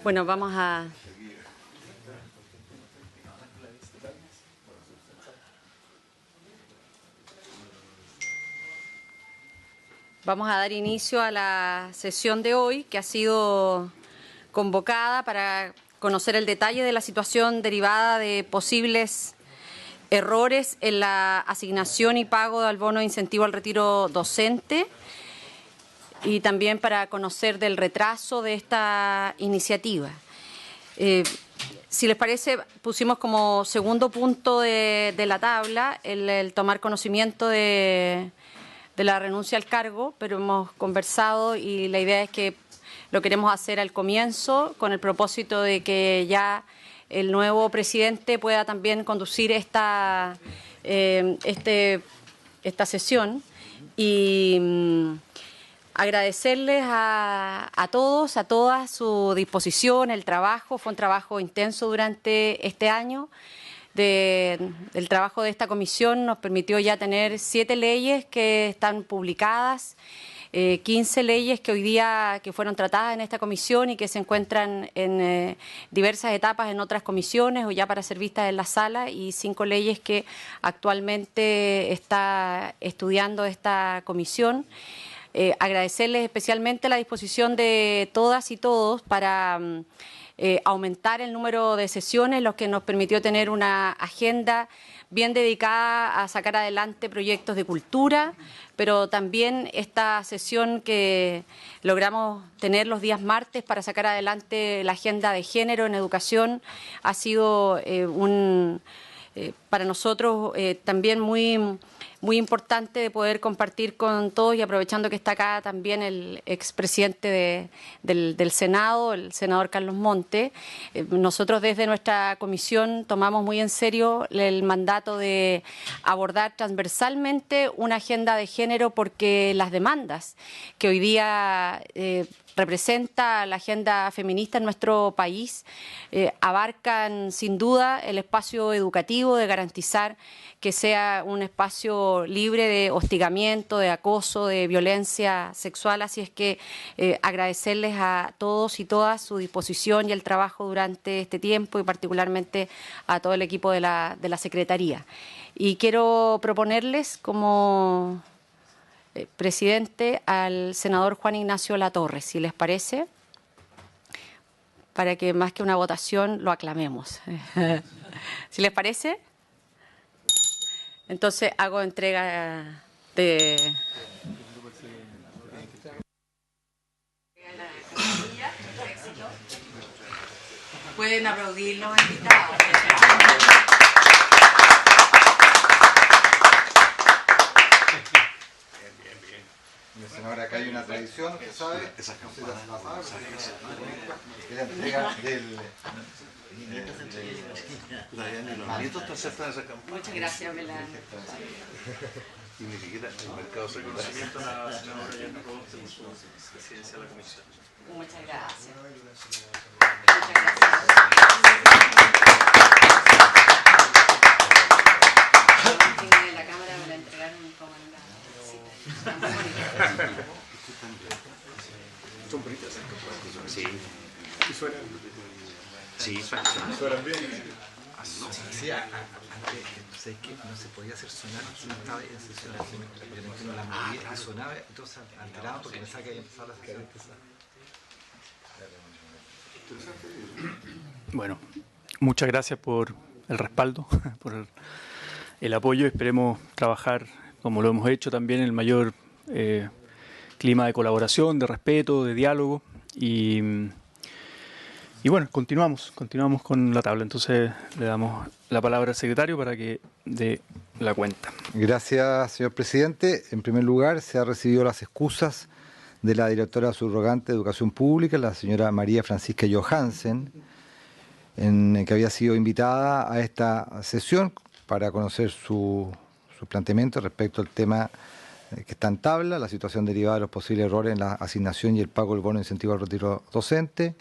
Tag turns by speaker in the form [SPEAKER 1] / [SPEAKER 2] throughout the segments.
[SPEAKER 1] Bueno, vamos a dar inicio a la sesión de hoy, que ha sido convocada para conocer el detalle de la situación derivada de posibles errores en la asignación y pago del bono de incentivo al retiro docente, y también para conocer del retraso de esta iniciativa. Si les parece, pusimos como segundo punto de la tabla el tomar conocimiento de la renuncia al cargo, pero hemos conversado y la idea es que lo queremos hacer al comienzo, con el propósito de que ya el nuevo presidente pueda también conducir esta sesión. Y agradecerles a todos, a todas su disposición, el trabajo. Fue un trabajo intenso durante este año. El trabajo de esta comisión nos permitió ya tener 7 leyes que están publicadas, 15 leyes que hoy día que fueron tratadas en esta comisión y que se encuentran en diversas etapas en otras comisiones o ya para ser vistas en la sala, y 5 leyes que actualmente está estudiando esta comisión. Agradecerles especialmente la disposición de todas y todos para aumentar el número de sesiones, lo que nos permitió tener una agenda bien dedicada a sacar adelante proyectos de cultura, pero también esta sesión que logramos tener los días martes para sacar adelante la agenda de género en educación ha sido para nosotros también muy importante de poder compartir con todos, y aprovechando que está acá también el expresidente del Senado, el senador Carlos Monte. Nosotros desde nuestra comisión tomamos muy en serio el mandato de abordar transversalmente una agenda de género, porque las demandas que hoy día representa la agenda feminista en nuestro país abarcan sin duda el espacio educativo, de garantizar que sea un espacio libre de hostigamiento, de acoso, de violencia sexual. Así es que agradecerles a todos y todas su disposición y el trabajo durante este tiempo, y particularmente a todo el equipo de la Secretaría. Y quiero proponerles como presidente al senador Juan Ignacio Latorre, si les parece, para que más que una votación lo aclamemos. ¿Si les parece? Entonces hago entrega de... Pueden aplaudir los invitados.
[SPEAKER 2] Senadora, acá hay una tradición, ¿se sabe? Esa la entrega del...
[SPEAKER 1] Muchas gracias, Melania.
[SPEAKER 3] Y ni siquiera el mercado se reconocimiento a la senadora Yana Proboste por su presidencia de la comisión.
[SPEAKER 1] Muchas gracias. Muchas gracias. La cámara me la entregaron como en la cita. Está muy bonita.
[SPEAKER 3] Son bonitas esas cosas. Sí. ¿Y suenan? Sí, suenan bien.
[SPEAKER 2] Sí, antes que no se podía hacer sonar, no estaba en sesión, yo la movía y sonaba, entonces alteraba porque pensaba que había empezado la sesión.
[SPEAKER 4] Bueno, muchas gracias por el respaldo, por el apoyo. Esperemos trabajar, como lo hemos hecho también, en el mayor clima de colaboración, de respeto, de diálogo. Y bueno, continuamos con la tabla. Entonces le damos la palabra al secretario para que dé la cuenta.
[SPEAKER 2] Gracias, señor presidente. En primer lugar, se han recibido las excusas de la directora subrogante de Educación Pública, la señora María Francisca Johansen, que había sido invitada a esta sesión para conocer su planteamiento respecto al tema que está en tabla, la situación derivada de los posibles errores en la asignación y el pago del bono de incentivo al retiro docente,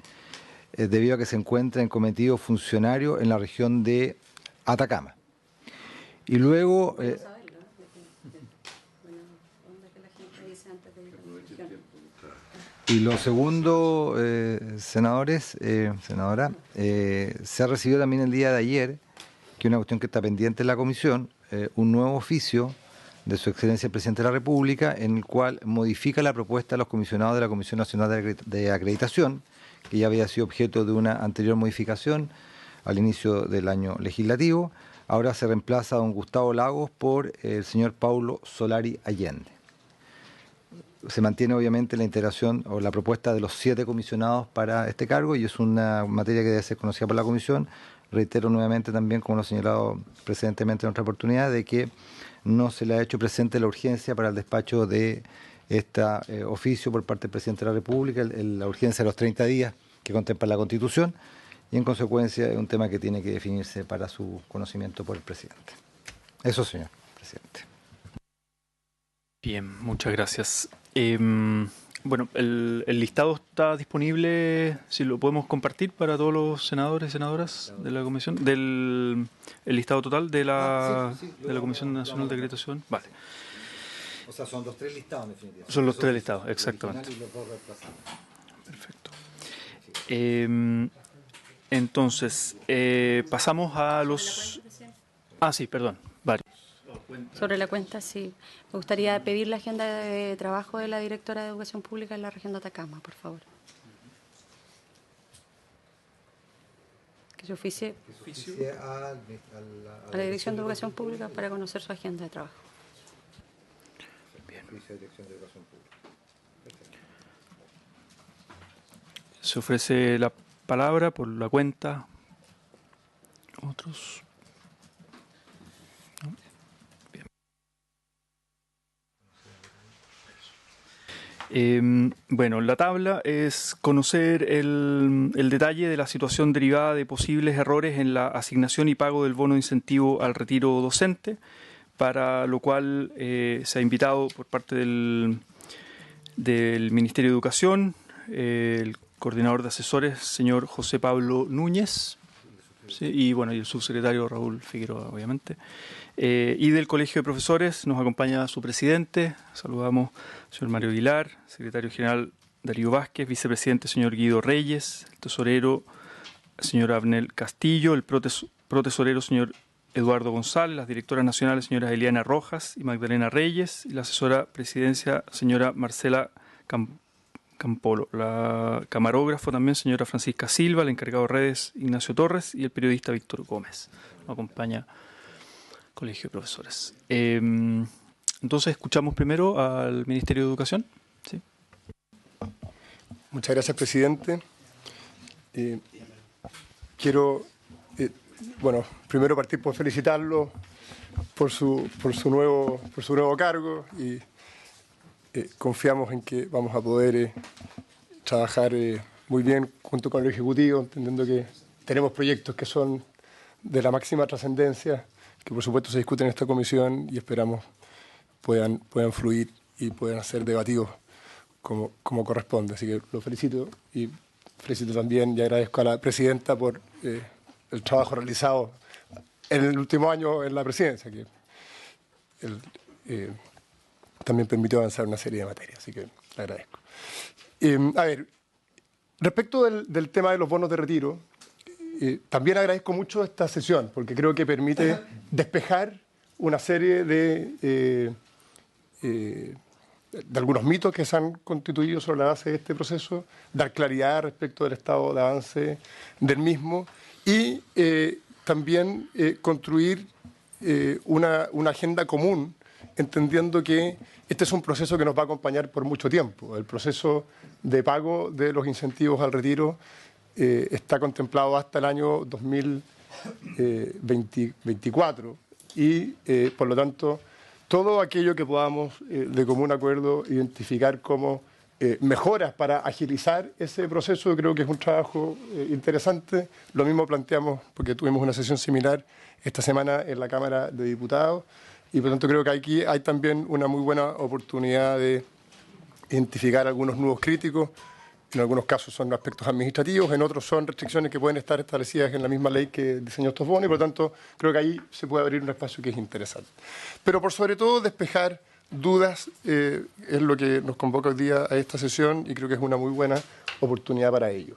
[SPEAKER 2] debido a que se encuentra en cometido funcionario en la región de Atacama. Y luego... Y lo segundo, senadores, senadora, se ha recibido también el día de ayer, que es una cuestión que está pendiente en la comisión, un nuevo oficio de Su Excelencia el Presidente de la República, en el cual modifica la propuesta de los comisionados de la Comisión Nacional de Acreditación, que ya había sido objeto de una anterior modificación al inicio del año legislativo. Ahora se reemplaza a don Gustavo Lagos por el señor Paulo Solari Allende. Se mantiene obviamente la integración o la propuesta de los 7 comisionados para este cargo y es una materia que debe ser conocida por la comisión. Reitero nuevamente también, como lo he señalado precedentemente en otra oportunidad, de que no se le ha hecho presente la urgencia para el despacho de este oficio por parte del Presidente de la República, la urgencia de los 30 días que contempla la Constitución, y en consecuencia es un tema que tiene que definirse para su conocimiento por el Presidente. Eso, señor Presidente.
[SPEAKER 4] Bien, muchas gracias. Bueno, el listado está disponible, si lo podemos compartir para todos los senadores y senadoras de la comisión, el listado total de la Comisión Nacional de Acreditación. Vale.
[SPEAKER 2] O sea, son los 3 listados en definitiva.
[SPEAKER 4] Son los 3 listados, exactamente. Perfecto. Entonces, pasamos a los... Ah, sí, perdón. Vale.
[SPEAKER 1] Sobre la cuenta, sí. Me gustaría pedir la agenda de trabajo de la directora de Educación Pública en la región de Atacama, por favor. Que se oficie a la Dirección de Educación Pública para conocer su agenda de trabajo.
[SPEAKER 4] Bien. Se ofrece la palabra por la cuenta. Otros. Bueno, la tabla es conocer el detalle de la situación derivada de posibles errores en la asignación y pago del bono de incentivo al retiro docente, para lo cual se ha invitado por parte del Ministerio de Educación el coordinador de asesores, señor José Pablo Núñez, ¿sí? Y bueno, y el subsecretario Raúl Figueroa, obviamente. Y del Colegio de Profesores nos acompaña su presidente, saludamos al señor Mario Aguilar, secretario general Darío Vázquez, vicepresidente señor Guido Reyes, el tesorero señor Abnel Castillo, el protesorero señor Eduardo González, las directoras nacionales señoras Eliana Rojas y Magdalena Reyes, y la asesora presidencia señora Marcela Campolo, la camarógrafo también señora Francisca Silva, el encargado de redes Ignacio Torres y el periodista Víctor Gómez. Nos acompaña Colegio de Profesores. Entonces, escuchamos primero al Ministerio de Educación. ¿Sí?
[SPEAKER 5] Muchas gracias, presidente. Quiero, primero partir por felicitarlo por su nuevo cargo y confiamos en que vamos a poder trabajar muy bien junto con el Ejecutivo, entendiendo que tenemos proyectos que son de la máxima trascendencia, que por supuesto se discuten en esta comisión y esperamos puedan fluir y puedan ser debatidos como corresponde. Así que lo felicito y felicito también y agradezco a la presidenta por el trabajo realizado en el último año en la presidencia, que también permitió avanzar una serie de materias, así que le agradezco. Respecto del tema de los bonos de retiro, también agradezco mucho esta sesión, porque creo que permite despejar una serie de algunos mitos que se han constituido sobre la base de este proceso, dar claridad respecto del estado de avance del mismo y también construir una agenda común, entendiendo que este es un proceso que nos va a acompañar por mucho tiempo. El proceso de pago de los incentivos al retiro está contemplado hasta el año 2024 y, por lo tanto, todo aquello que podamos, de común acuerdo, identificar como mejoras para agilizar ese proceso, creo que es un trabajo interesante. Lo mismo planteamos, porque tuvimos una sesión similar esta semana en la Cámara de Diputados, y por lo tanto creo que aquí hay también una muy buena oportunidad de identificar algunos nudos críticos. En algunos casos son aspectos administrativos, en otros son restricciones que pueden estar establecidas en la misma ley que diseñó estos bonos, y por lo tanto creo que ahí se puede abrir un espacio que es interesante. Pero por sobre todo despejar dudas es lo que nos convoca hoy día a esta sesión y creo que es una muy buena oportunidad para ello.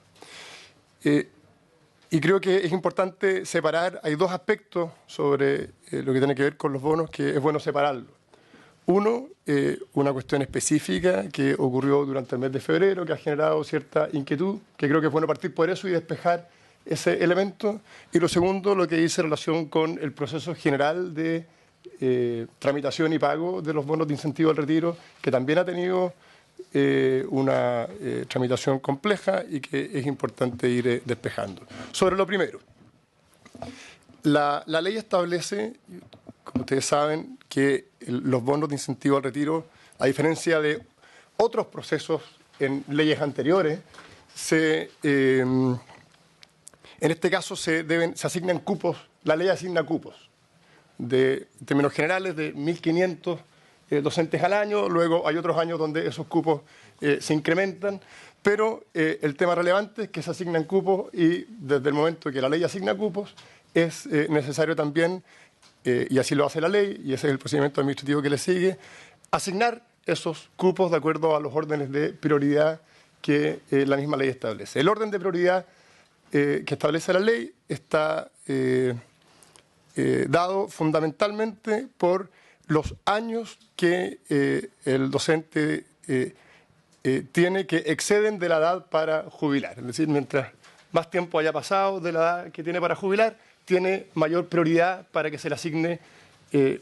[SPEAKER 5] Y creo que es importante separar, hay dos aspectos sobre lo que tiene que ver con los bonos que es bueno separarlos. Uno, una cuestión específica que ocurrió durante el mes de febrero, que ha generado cierta inquietud, que creo que es bueno partir por eso y despejar ese elemento. Y lo segundo, lo que dice en relación con el proceso general de tramitación y pago de los bonos de incentivo al retiro, que también ha tenido una tramitación compleja y que es importante ir despejando. Sobre lo primero, la ley establece, como ustedes saben, que los bonos de incentivo al retiro, a diferencia de otros procesos en leyes anteriores, en este caso se asignan cupos, la ley asigna cupos, en términos generales, de 1.500 docentes al año. Luego hay otros años donde esos cupos se incrementan, pero el tema relevante es que se asignan cupos y desde el momento que la ley asigna cupos es necesario también, y así lo hace la ley, y ese es el procedimiento administrativo que le sigue, asignar esos cupos de acuerdo a los órdenes de prioridad que la misma ley establece. El orden de prioridad que establece la ley está dado fundamentalmente por los años que el docente tiene que exceden de la edad para jubilar. Es decir, mientras más tiempo haya pasado de la edad que tiene para jubilar, tiene mayor prioridad para que se le asigne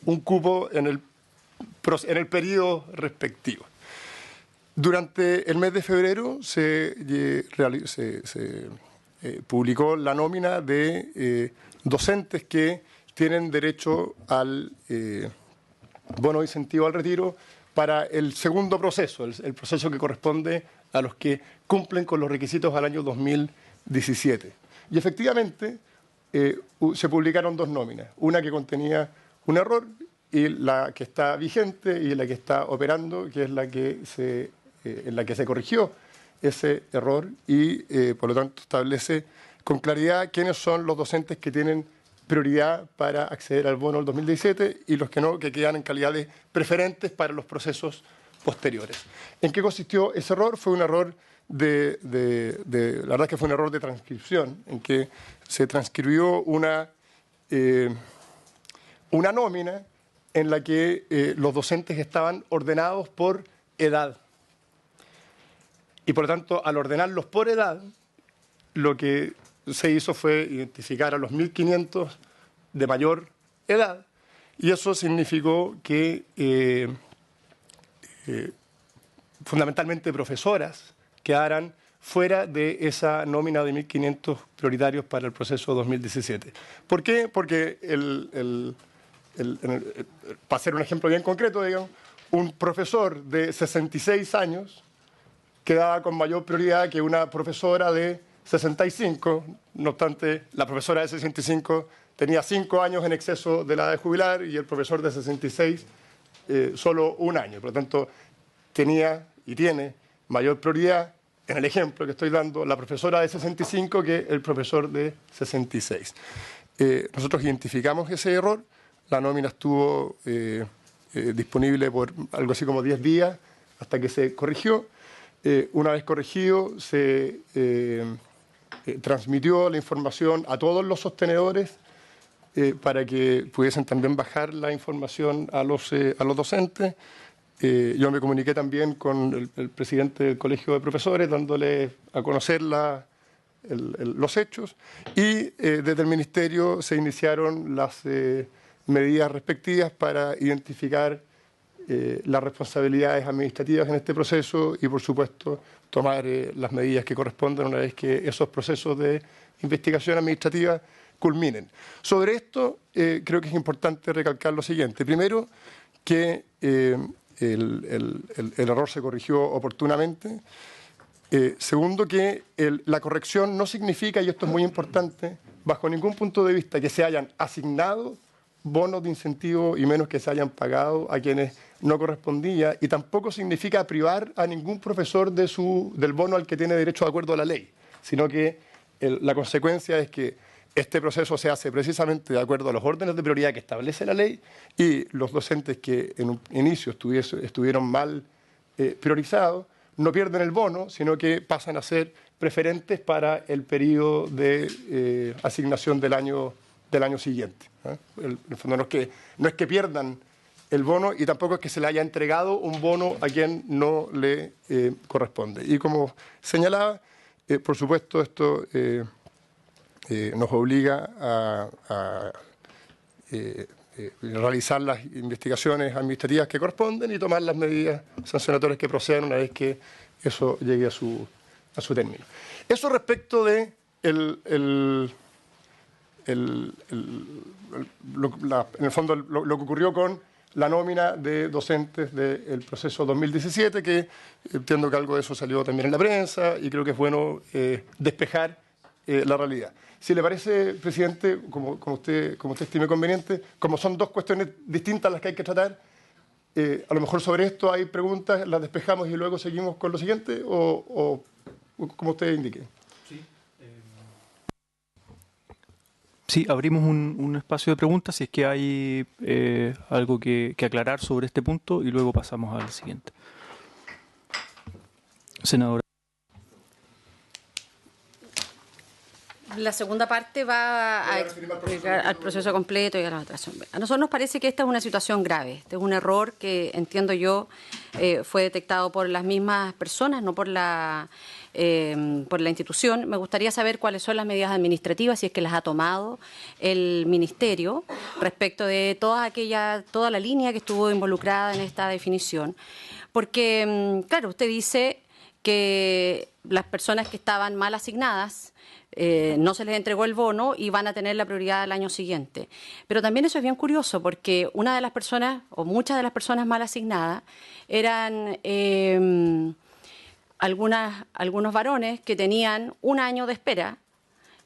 [SPEAKER 5] un cupo en el periodo respectivo. Durante el mes de febrero se publicó la nómina de docentes que tienen derecho al bono de incentivo al retiro para el segundo proceso, el proceso que corresponde a los que cumplen con los requisitos al año 2017. Y efectivamente se publicaron dos nóminas, una que contenía un error y la que está vigente y la que está operando, que es en la que se corrigió ese error y por lo tanto establece con claridad quiénes son los docentes que tienen prioridad para acceder al bono del 2017 y los que no, que quedan en calidad de preferentes para los procesos posteriores. ¿En qué consistió ese error? Fue un error la verdad es que fue un error de transcripción, en que se transcribió una nómina en la que los docentes estaban ordenados por edad. Y por lo tanto, al ordenarlos por edad, lo que se hizo fue identificar a los 1.500 de mayor edad, y eso significó que fundamentalmente profesoras quedaran fuera de esa nómina de 1.500 prioritarios para el proceso 2017. ¿Por qué? Porque, para hacer un ejemplo bien concreto, digamos, un profesor de 66 años quedaba con mayor prioridad que una profesora de 65, no obstante, la profesora de 65 tenía 5 años en exceso de la edad de jubilar y el profesor de 66 solo 1 año. Por lo tanto, tenía y tiene mayor prioridad, en el ejemplo que estoy dando, la profesora de 65 que el profesor de 66. Nosotros identificamos ese error, la nómina estuvo disponible por algo así como 10 días hasta que se corrigió. Una vez corregido, se transmitió la información a todos los sostenedores para que pudiesen también bajar la información a los docentes. Yo me comuniqué también con el presidente del Colegio de Profesores, dándole a conocer los hechos, y desde el Ministerio se iniciaron las medidas respectivas para identificar las responsabilidades administrativas en este proceso y, por supuesto, tomar las medidas que correspondan una vez que esos procesos de investigación administrativa culminen. Sobre esto, creo que es importante recalcar lo siguiente. Primero, que el error se corrigió oportunamente. Segundo, que la corrección no significa, y esto es muy importante, bajo ningún punto de vista que se hayan asignado bonos de incentivo y menos que se hayan pagado a quienes no correspondía, y tampoco significa privar a ningún profesor del bono al que tiene derecho de acuerdo a la ley, sino que la consecuencia es que Este proceso se hace precisamente de acuerdo a los órdenes de prioridad que establece la ley, y los docentes que en un inicio estuvieron mal priorizados no pierden el bono, sino que pasan a ser preferentes para el periodo de asignación del año siguiente. En el fondo no es que pierdan el bono, y tampoco es que se le haya entregado un bono a quien no le corresponde. Y como señalaba, por supuesto, esto nos obliga a realizar las investigaciones administrativas que corresponden y tomar las medidas sancionatorias que procedan una vez que eso llegue a su término. Eso respecto de en el fondo lo que ocurrió con la nómina de docentes del proceso 2017, que entiendo que algo de eso salió también en la prensa, y creo que es bueno despejar la realidad. Si le parece, presidente, como usted estime conveniente, como son dos cuestiones distintas las que hay que tratar, a lo mejor sobre esto hay preguntas, las despejamos y luego seguimos con lo siguiente, o como usted indique.
[SPEAKER 4] Sí, abrimos un espacio de preguntas si es que hay algo que aclarar sobre este punto, y luego pasamos al siguiente. Senadora.
[SPEAKER 1] La segunda parte va al proceso completo y a la votación. A nosotros nos parece que esta es una situación grave. Este es un error que, entiendo yo, fue detectado por las mismas personas, no por la institución. Me gustaría saber cuáles son las medidas administrativas, si es que las ha tomado el Ministerio, respecto de toda la línea que estuvo involucrada en esta definición. Porque, claro, usted dice que las personas que estaban mal asignadas no se les entregó el bono y van a tener la prioridad al año siguiente. Pero también eso es bien curioso, porque una de las personas, o muchas de las personas mal asignadas, eran algunos varones que tenían un año de espera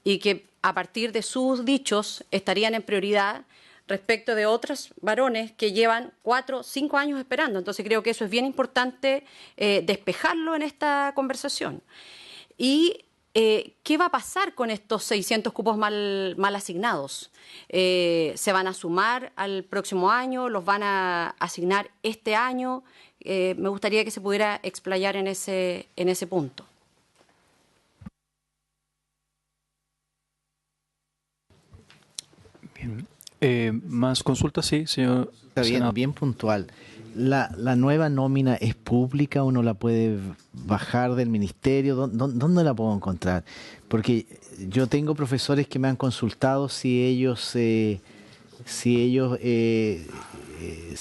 [SPEAKER 1] y que a partir de sus dichos estarían en prioridad respecto de otros varones que llevan 4 o 5 años esperando. Entonces creo que eso es bien importante despejarlo en esta conversación. Y ¿qué va a pasar con estos 600 cupos mal asignados? ¿Se van a sumar al próximo año? ¿Los van a asignar este año? Me gustaría que se pudiera explayar en ese punto.
[SPEAKER 4] Bien. ¿Más consultas? Sí, señor.
[SPEAKER 6] Está bien puntual. ¿La nueva nómina es pública? ¿Uno la puede bajar del ministerio? ¿Dónde la puedo encontrar? Porque yo tengo profesores que me han consultado si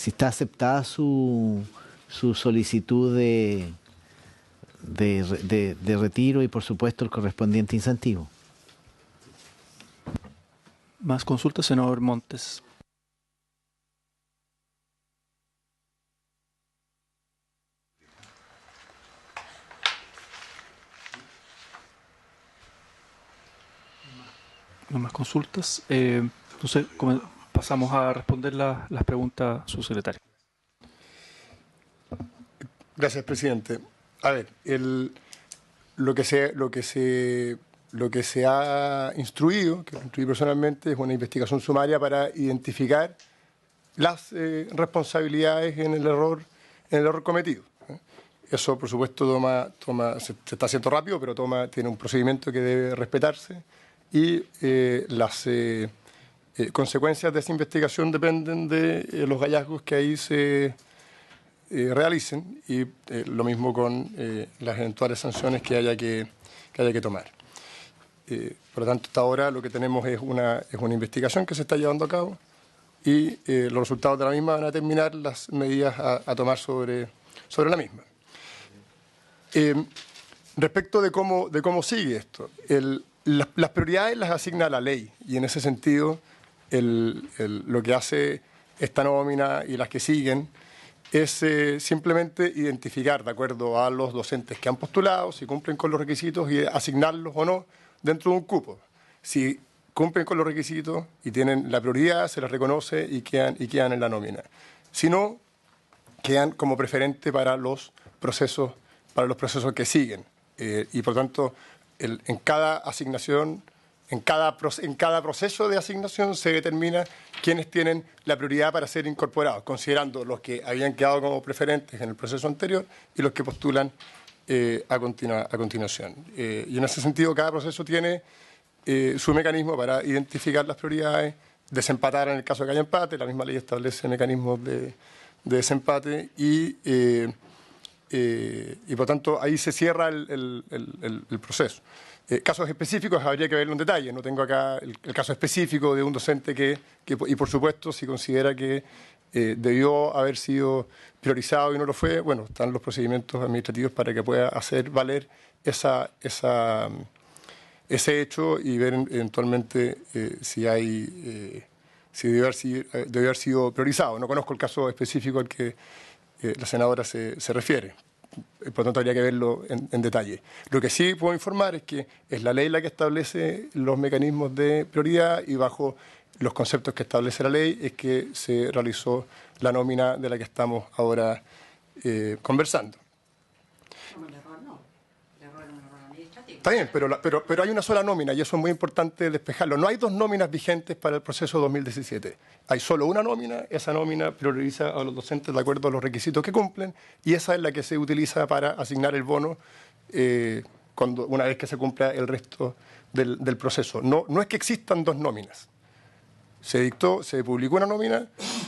[SPEAKER 6] está aceptada su solicitud de retiro y, por supuesto, el correspondiente incentivo.
[SPEAKER 4] ¿Más consultas, senador Montes? No más consultas. Entonces, pasamos a responder las preguntas a su secretario.
[SPEAKER 5] Gracias, presidente. A ver, lo que se ha instruido, que lo instruí personalmente, es una investigación sumaria para identificar las responsabilidades en el error cometido. Eso, por supuesto, se está haciendo rápido, pero tiene un procedimiento que debe respetarse, y las consecuencias de esa investigación dependen de los hallazgos que ahí se realicen, y lo mismo con las eventuales sanciones que haya que tomar. Por lo tanto, hasta ahora lo que tenemos es una investigación que se está llevando a cabo, y los resultados de la misma van a determinar las medidas a tomar sobre la misma. Respecto de cómo sigue esto, las prioridades las asigna la ley, y en ese sentido lo que hace esta nómina y las que siguen es simplemente identificar, de acuerdo a los docentes que han postulado, si cumplen con los requisitos, y asignarlos o no dentro de un cupo. Si cumplen con los requisitos y tienen la prioridad, se les reconoce y quedan en la nómina. Si no, quedan como preferente para los procesos que siguen. Y por tanto, en cada asignación En cada proceso de asignación se determina quiénes tienen la prioridad para ser incorporados, considerando los que habían quedado como preferentes en el proceso anterior y los que postulan a continuación. Y en ese sentido, cada proceso tiene su mecanismo para identificar las prioridades, desempatar en el caso de que haya empate. La misma ley establece mecanismos de desempate y por tanto ahí se cierra el proceso. Casos específicos habría que verlo en detalle. No tengo acá el caso específico de un docente y por supuesto, si considera que debió haber sido priorizado y no lo fue, bueno, están los procedimientos administrativos para que pueda hacer valer ese hecho y ver eventualmente si debió haber sido priorizado. No conozco el caso específico al que la senadora se refiere. Por lo tanto, habría que verlo en detalle. Lo que sí puedo informar es que es la ley la que establece los mecanismos de prioridad y bajo los conceptos que establece la ley es que se realizó la nómina de la que estamos ahora conversando. Está bien, pero hay una sola nómina y eso es muy importante despejarlo. No hay dos nóminas vigentes para el proceso 2017. Hay solo una nómina, esa nómina prioriza a los docentes de acuerdo a los requisitos que cumplen y esa es la que se utiliza para asignar el bono una vez que se cumpla el resto del proceso. No es que existan dos nóminas. Se publicó una nómina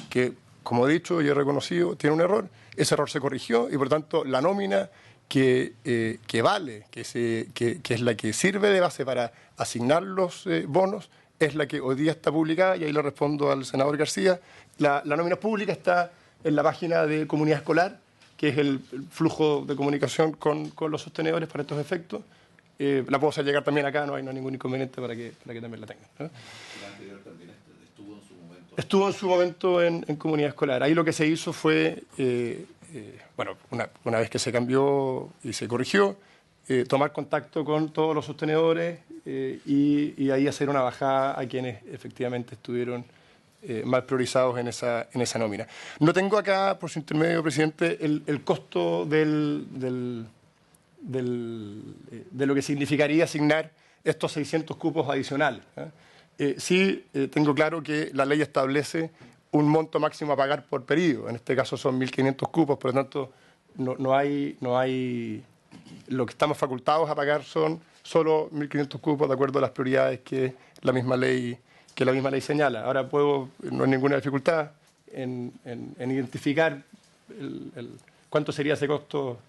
[SPEAKER 5] que, como he dicho y he reconocido, tiene un error. Ese error se corrigió y, por tanto, la nómina que vale, que es la que sirve de base para asignar los bonos, es la que hoy día está publicada, y ahí le respondo al senador García. La nómina pública está en la página de Comunidad Escolar, que es el flujo de comunicación con los sostenedores para estos efectos. La puedo hacer llegar también acá, no hay ningún inconveniente para que también la tengan, ¿no? Estuvo en su momento en Comunidad Escolar. Ahí lo que se hizo fue, una vez que se cambió y se corrigió, tomar contacto con todos los sostenedores y ahí hacer una bajada a quienes efectivamente estuvieron mal priorizados en esa nómina. No tengo acá, por su intermedio, presidente, el costo de lo que significaría asignar estos 600 cupos adicionales. Sí, tengo claro que la ley establece un monto máximo a pagar por periodo. En este caso son 1.500 cupos, por lo tanto no hay lo que estamos facultados a pagar son solo 1.500 cupos de acuerdo a las prioridades que la misma ley señala. Ahora no hay ninguna dificultad en identificar cuánto sería ese costo.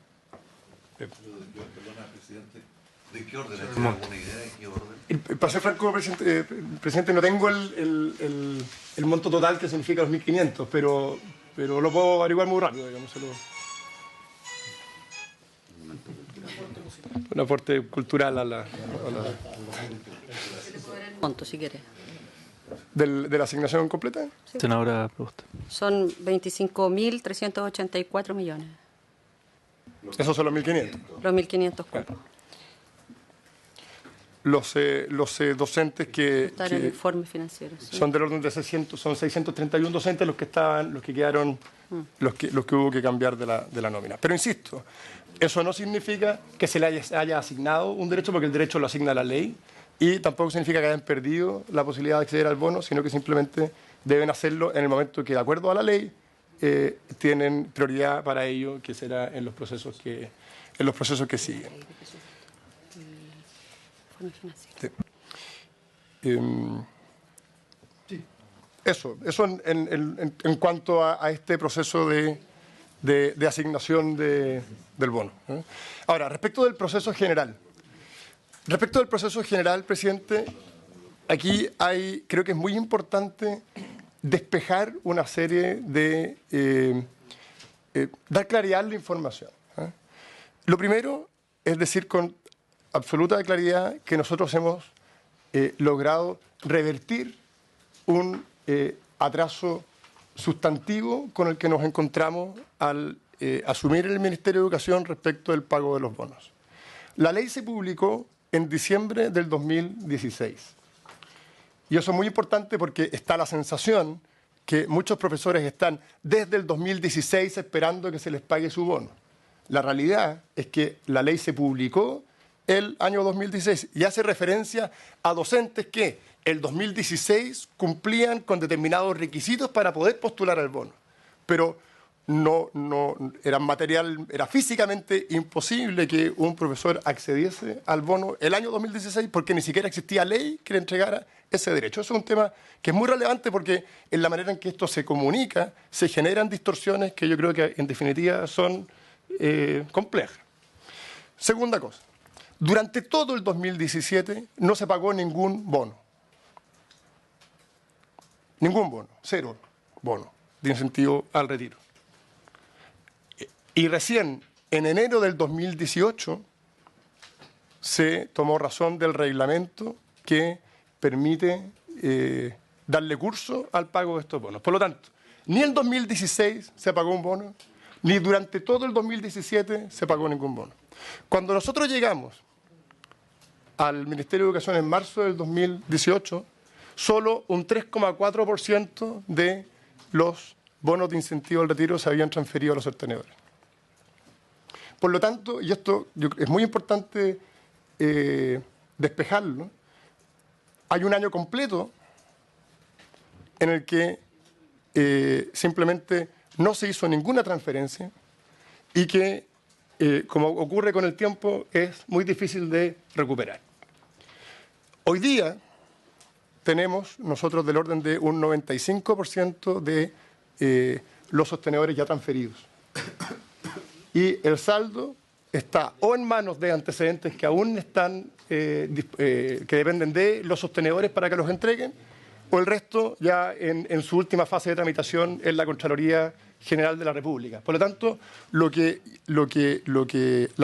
[SPEAKER 3] Perdona, presidente, ¿de qué orden? ¿Tiene alguna idea de qué orden?
[SPEAKER 5] Para ser franco, presidente, no tengo el monto total que significa los 1.500, pero lo puedo averiguar muy rápido, digamos. Un aporte cultural a la
[SPEAKER 1] Monto, si quieres.
[SPEAKER 5] ¿De la asignación completa?
[SPEAKER 1] Sí.
[SPEAKER 4] Senadora Proboste.
[SPEAKER 1] Son 25.384 millones.
[SPEAKER 5] Esos son los 1.500.
[SPEAKER 1] Los 1.500 cupos.
[SPEAKER 5] Los docentes que
[SPEAKER 1] Está en el informe financiero. Sí.
[SPEAKER 5] son del orden de 631 docentes los que quedaron, los que hubo que cambiar de la nómina. Pero insisto, eso no significa que se le haya asignado un derecho, porque el derecho lo asigna la ley, y tampoco significa que hayan perdido la posibilidad de acceder al bono, sino que simplemente deben hacerlo en el momento que, de acuerdo a la ley, tienen prioridad para ello, que será en los procesos que siguen. Sí. Eso en cuanto a este proceso de asignación del bono. Ahora, respecto del proceso general. Presidente, aquí creo que es muy importante despejar una serie de dar claridad a la información. Lo primero es decir con absoluta claridad que nosotros hemos logrado revertir un atraso sustantivo con el que nos encontramos al asumir el Ministerio de Educación respecto del pago de los bonos. La ley se publicó en diciembre del 2016. Y eso es muy importante porque está la sensación que muchos profesores están desde el 2016 esperando que se les pague su bono. La realidad es que la ley se publicó el año 2016 y hace referencia a docentes que el 2016 cumplían con determinados requisitos para poder postular al bono, pero no era físicamente imposible que un profesor accediese al bono el año 2016 porque ni siquiera existía ley que le entregara ese derecho. Eso es un tema que es muy relevante porque en la manera en que esto se comunica se generan distorsiones que yo creo que en definitiva son complejas. Segunda cosa, durante todo el 2017 no se pagó ningún bono. Ningún bono, cero bono de incentivo al retiro. Y recién en enero del 2018 se tomó razón del reglamento que permite darle curso al pago de estos bonos. Por lo tanto, ni en 2016 se pagó un bono, ni durante todo el 2017 se pagó ningún bono. Cuando nosotros llegamos al Ministerio de Educación en marzo del 2018, solo un 3,4% de los bonos de incentivo al retiro se habían transferido a los sostenedores. Por lo tanto, y esto es muy importante despejarlo, hay un año completo en el que simplemente no se hizo ninguna transferencia y que, como ocurre con el tiempo, es muy difícil de recuperar. Hoy día tenemos nosotros del orden de un 95% de los sostenedores ya transferidos. Y el saldo está o en manos de antecedentes que aún están, que dependen de los sostenedores para que los entreguen, o el resto ya en su última fase de tramitación en la Contraloría General de la República. Por lo tanto, la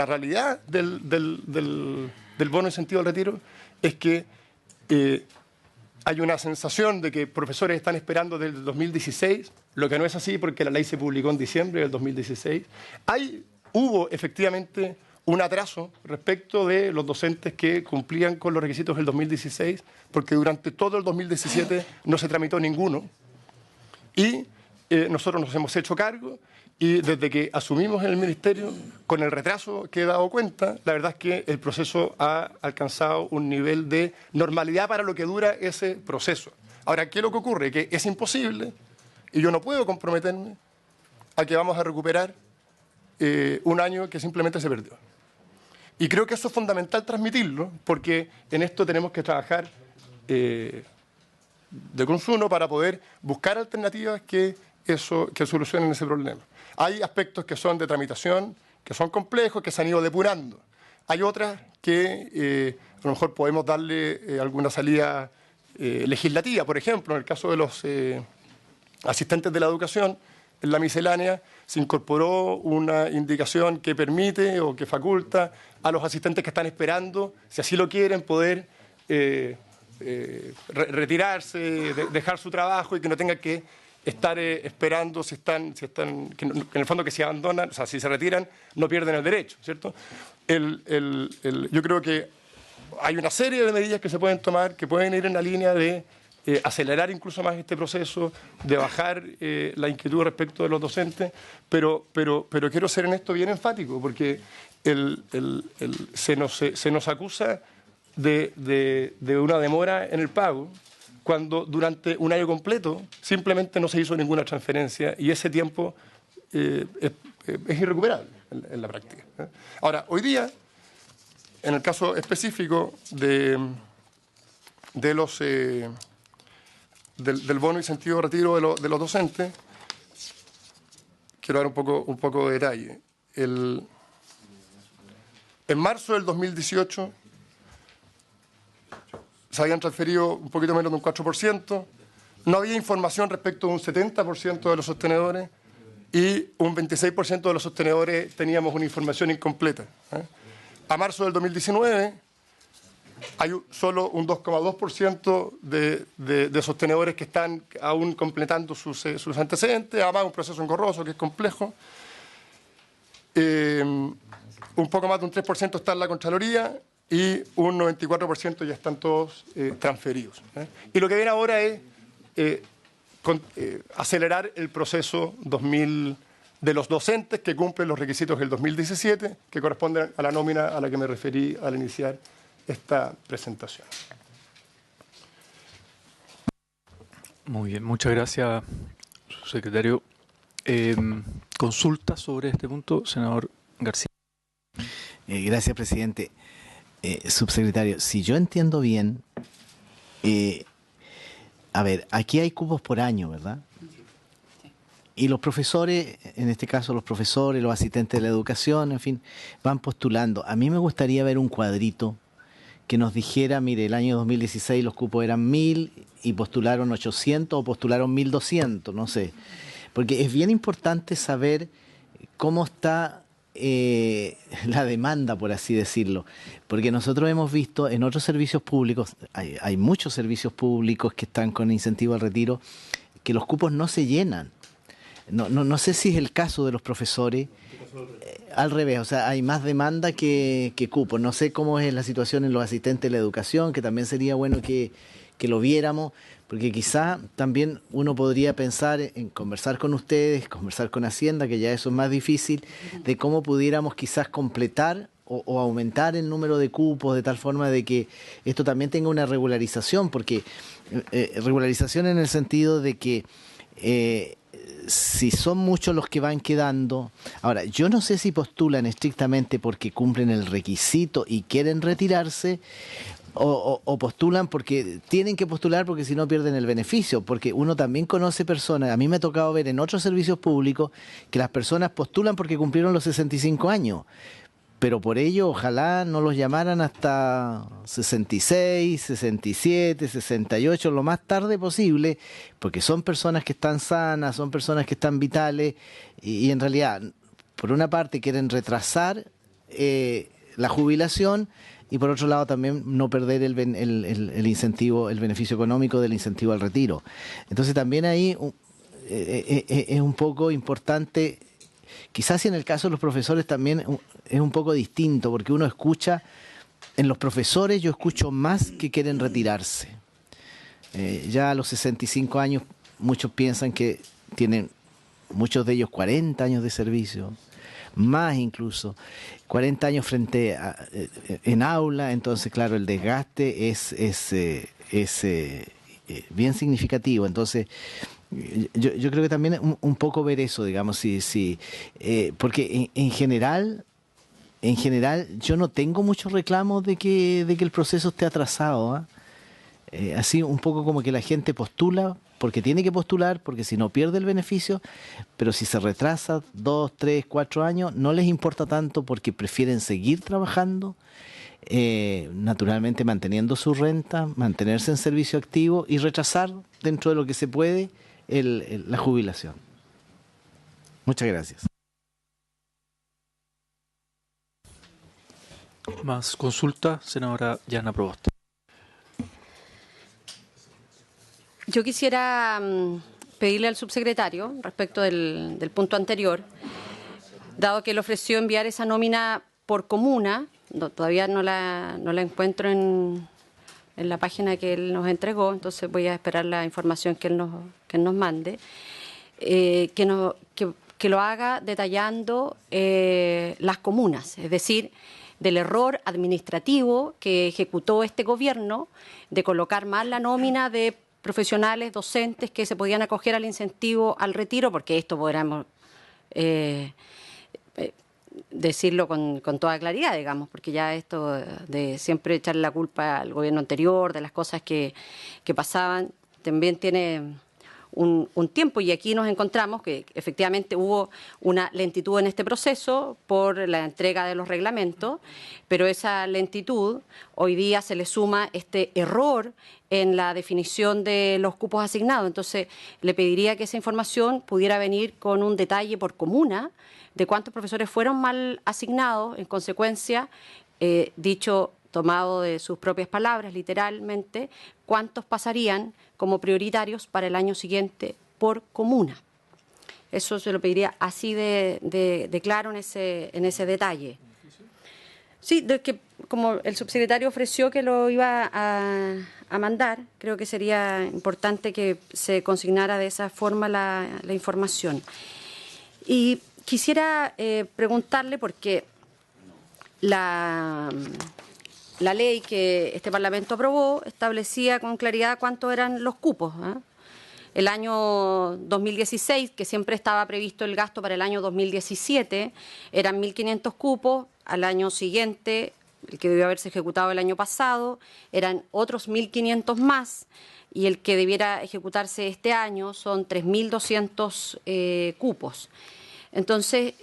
[SPEAKER 5] realidad del bono incentivo al retiro es que hay una sensación de que profesores están esperando desde el 2016, lo que no es así porque la ley se publicó en diciembre del 2016. Hubo efectivamente un atraso respecto de los docentes que cumplían con los requisitos del 2016, porque durante todo el 2017 no se tramitó ninguno. Y nosotros nos hemos hecho cargo y desde que asumimos en el Ministerio, con el retraso que he dado cuenta, la verdad es que el proceso ha alcanzado un nivel de normalidad para lo que dura ese proceso. Ahora, ¿qué es lo que ocurre? Que es imposible y yo no puedo comprometerme a que vamos a recuperar un año que simplemente se perdió. Y creo que eso es fundamental transmitirlo, porque en esto tenemos que trabajar de consumo para poder buscar alternativas que solucionen ese problema. Hay aspectos que son de tramitación, que son complejos, que se han ido depurando. Hay otras que a lo mejor podemos darle alguna salida legislativa. Por ejemplo, en el caso de los asistentes de la educación, en la miscelánea se incorporó una indicación que permite o que faculta a los asistentes que están esperando, si así lo quieren, poder retirarse, dejar su trabajo y que no tengan que estar esperando que en el fondo que si abandonan, o sea, si se retiran, no pierden el derecho, ¿cierto? Yo creo que hay una serie de medidas que se pueden tomar que pueden ir en la línea de acelerar incluso más este proceso, de bajar la inquietud respecto de los docentes, pero quiero ser en esto bien enfático, porque se nos acusa de una demora en el pago, cuando durante un año completo simplemente no se hizo ninguna transferencia y ese tiempo es irrecuperable en la práctica. Ahora, hoy día, en el caso específico del bono incentivo de retiro de los docentes, quiero dar un poco de detalle. En marzo del 2018 se habían transferido un poquito menos de un 4%, no había información respecto de un 70% de los sostenedores y un 26% de los sostenedores teníamos una información incompleta. A marzo del 2019 hay solo un 2,2% de sostenedores que están aún completando sus antecedentes, además un proceso engorroso que es complejo. Un poco más de un 3% está en la Contraloría y un 94% ya están todos transferidos. Y lo que viene ahora es acelerar el proceso 2019. de los docentes que cumplen los requisitos del 2017, que corresponden a la nómina a la que me referí al iniciar esta presentación.
[SPEAKER 4] Muy bien, muchas gracias, subsecretario. ¿Consulta sobre este punto, senador García?
[SPEAKER 6] Gracias, presidente. Subsecretario, si yo entiendo bien, a ver, aquí hay cupos por año, ¿verdad? Y los profesores, en este caso los profesores, los asistentes de la educación, en fin, van postulando. A mí me gustaría ver un cuadrito que nos dijera, mire, el año 2016 los cupos eran 1000 y postularon 800 o postularon 1200, no sé. Porque es bien importante saber cómo está la demanda, por así decirlo. Porque nosotros hemos visto en otros servicios públicos, hay muchos servicios públicos que están con incentivo al retiro, que los cupos no se llenan. No sé si es el caso de los profesores, al revés, o sea, hay más demanda que cupos. No sé cómo es la situación en los asistentes de la educación, que también sería bueno que lo viéramos, porque quizá también uno podría pensar en conversar con ustedes, conversar con Hacienda, que ya eso es más difícil, de cómo pudiéramos quizás completar o aumentar el número de cupos de tal forma de que esto también tenga una regularización, porque regularización en el sentido de que si son muchos los que van quedando. Ahora, yo no sé si postulan estrictamente porque cumplen el requisito y quieren retirarse, o postulan porque tienen que postular porque si no pierden el beneficio, porque uno también conoce personas, a mí me ha tocado ver en otros servicios públicos que las personas postulan porque cumplieron los 65 años, pero por ello ojalá no los llamaran hasta 66, 67, 68, lo más tarde posible, porque son personas que están sanas, son personas que están vitales y en realidad, por una parte quieren retrasar la jubilación y por otro lado también no perder el incentivo, el beneficio económico del incentivo al retiro. Entonces también ahí es un poco importante. Quizás si en el caso de los profesores también es un poco distinto, porque uno escucha, en los profesores yo escucho más que quieren retirarse. Ya a los 65 años muchos piensan que tienen, muchos de ellos 40 años de servicio, más incluso, 40 años frente a, en aula, entonces claro, el desgaste es bien significativo. Entonces yo creo que también un poco ver eso, digamos, porque en general yo no tengo muchos reclamos de que el proceso esté atrasado, ¿eh? Así un poco como que la gente postula porque tiene que postular, porque si no pierde el beneficio, pero si se retrasa 2, 3, 4 años, no les importa tanto porque prefieren seguir trabajando, naturalmente manteniendo su renta, mantenerse en servicio activo y retrasar dentro de lo que se puede la jubilación. Muchas gracias.
[SPEAKER 4] Más consulta, senadora Yana Proboste.
[SPEAKER 1] Yo quisiera pedirle al subsecretario, respecto del punto anterior, dado que él ofreció enviar esa nómina por comuna, todavía no la encuentro en la página que él nos entregó, entonces voy a esperar la información que él nos mande, que lo haga detallando las comunas, es decir, del error administrativo que ejecutó este gobierno de colocar mal la nómina de profesionales, docentes que se podían acoger al incentivo al retiro, porque esto podríamos decirlo con toda claridad, digamos, porque ya esto de siempre echarle la culpa al gobierno anterior, de las cosas que pasaban, también tiene un tiempo, y aquí nos encontramos que efectivamente hubo una lentitud en este proceso por la entrega de los reglamentos, pero esa lentitud hoy día se le suma este error en la definición de los cupos asignados. Entonces le pediría que esa información pudiera venir con un detalle por comuna de cuántos profesores fueron mal asignados, en consecuencia, dicho tomado de sus propias palabras, literalmente, cuántos pasarían como prioritarios para el año siguiente por comuna. Eso se lo pediría así de claro en ese detalle. Sí, de que como el subsecretario ofreció que lo iba a mandar, creo que sería importante que se consignara de esa forma la información. Y quisiera preguntarle, porque la ley que este Parlamento aprobó establecía con claridad cuántos eran los cupos, ¿eh? El año 2016, que siempre estaba previsto el gasto para el año 2017, eran 1.500 cupos. Al año siguiente, el que debió haberse ejecutado el año pasado, eran otros 1.500 más, y el que debiera ejecutarse este año son 3.200 cupos. Entonces,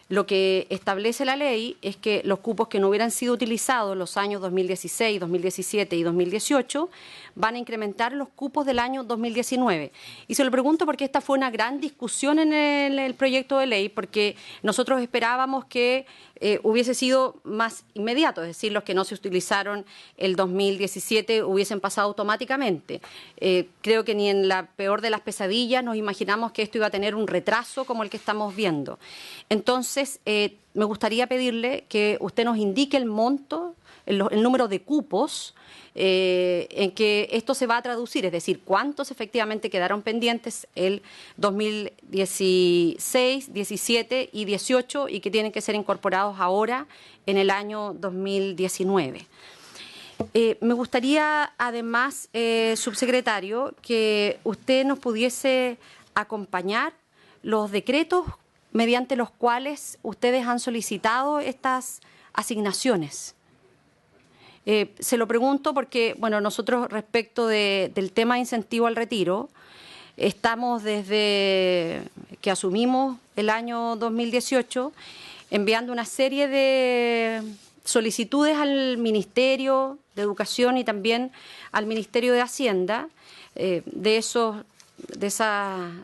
[SPEAKER 1] lo que establece la ley es que los cupos que no hubieran sido utilizados los años 2016, 2017 y 2018 van a incrementar los cupos del año 2019. Y se lo pregunto porque esta fue una gran discusión en el proyecto de ley, porque nosotros esperábamos que hubiese sido más inmediato, es decir, los que no se utilizaron el 2017 hubiesen pasado automáticamente. Creo que ni en la peor de las pesadillas nos imaginamos que esto iba a tener un retraso como el que estamos viendo. Entonces, me gustaría pedirle que usted nos indique el monto, el número de cupos en que esto se va a traducir, es decir, cuántos efectivamente quedaron pendientes el 2016, 17 y 18 y que tienen que ser incorporados ahora en el año 2019. Me gustaría, además, subsecretario, que usted nos pudiese acompañar los decretos mediante los cuales ustedes han solicitado estas asignaciones. Se lo pregunto porque, bueno, nosotros respecto del tema de incentivo al retiro, estamos desde que asumimos el año 2018 enviando una serie de solicitudes al Ministerio de Educación y también al Ministerio de Hacienda. De esas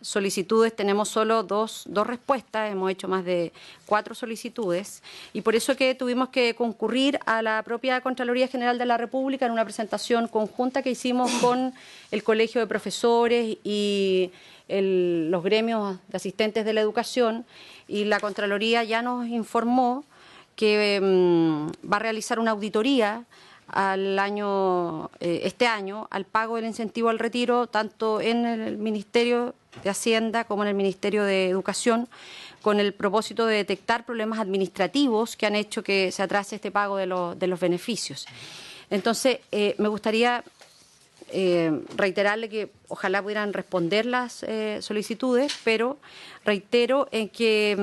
[SPEAKER 1] solicitudes tenemos solo dos respuestas, hemos hecho más de 4 solicitudes y por eso que tuvimos que concurrir a la propia Contraloría General de la República en una presentación conjunta que hicimos con el Colegio de Profesores y los gremios de asistentes de la educación, y la Contraloría ya nos informó que va a realizar una auditoría este año al pago del incentivo al retiro, tanto en el Ministerio de Hacienda como en el Ministerio de Educación, con el propósito de detectar problemas administrativos que han hecho que se atrase este pago de los beneficios. Entonces, me gustaría reiterarle que ojalá pudieran responder las solicitudes, pero reitero en que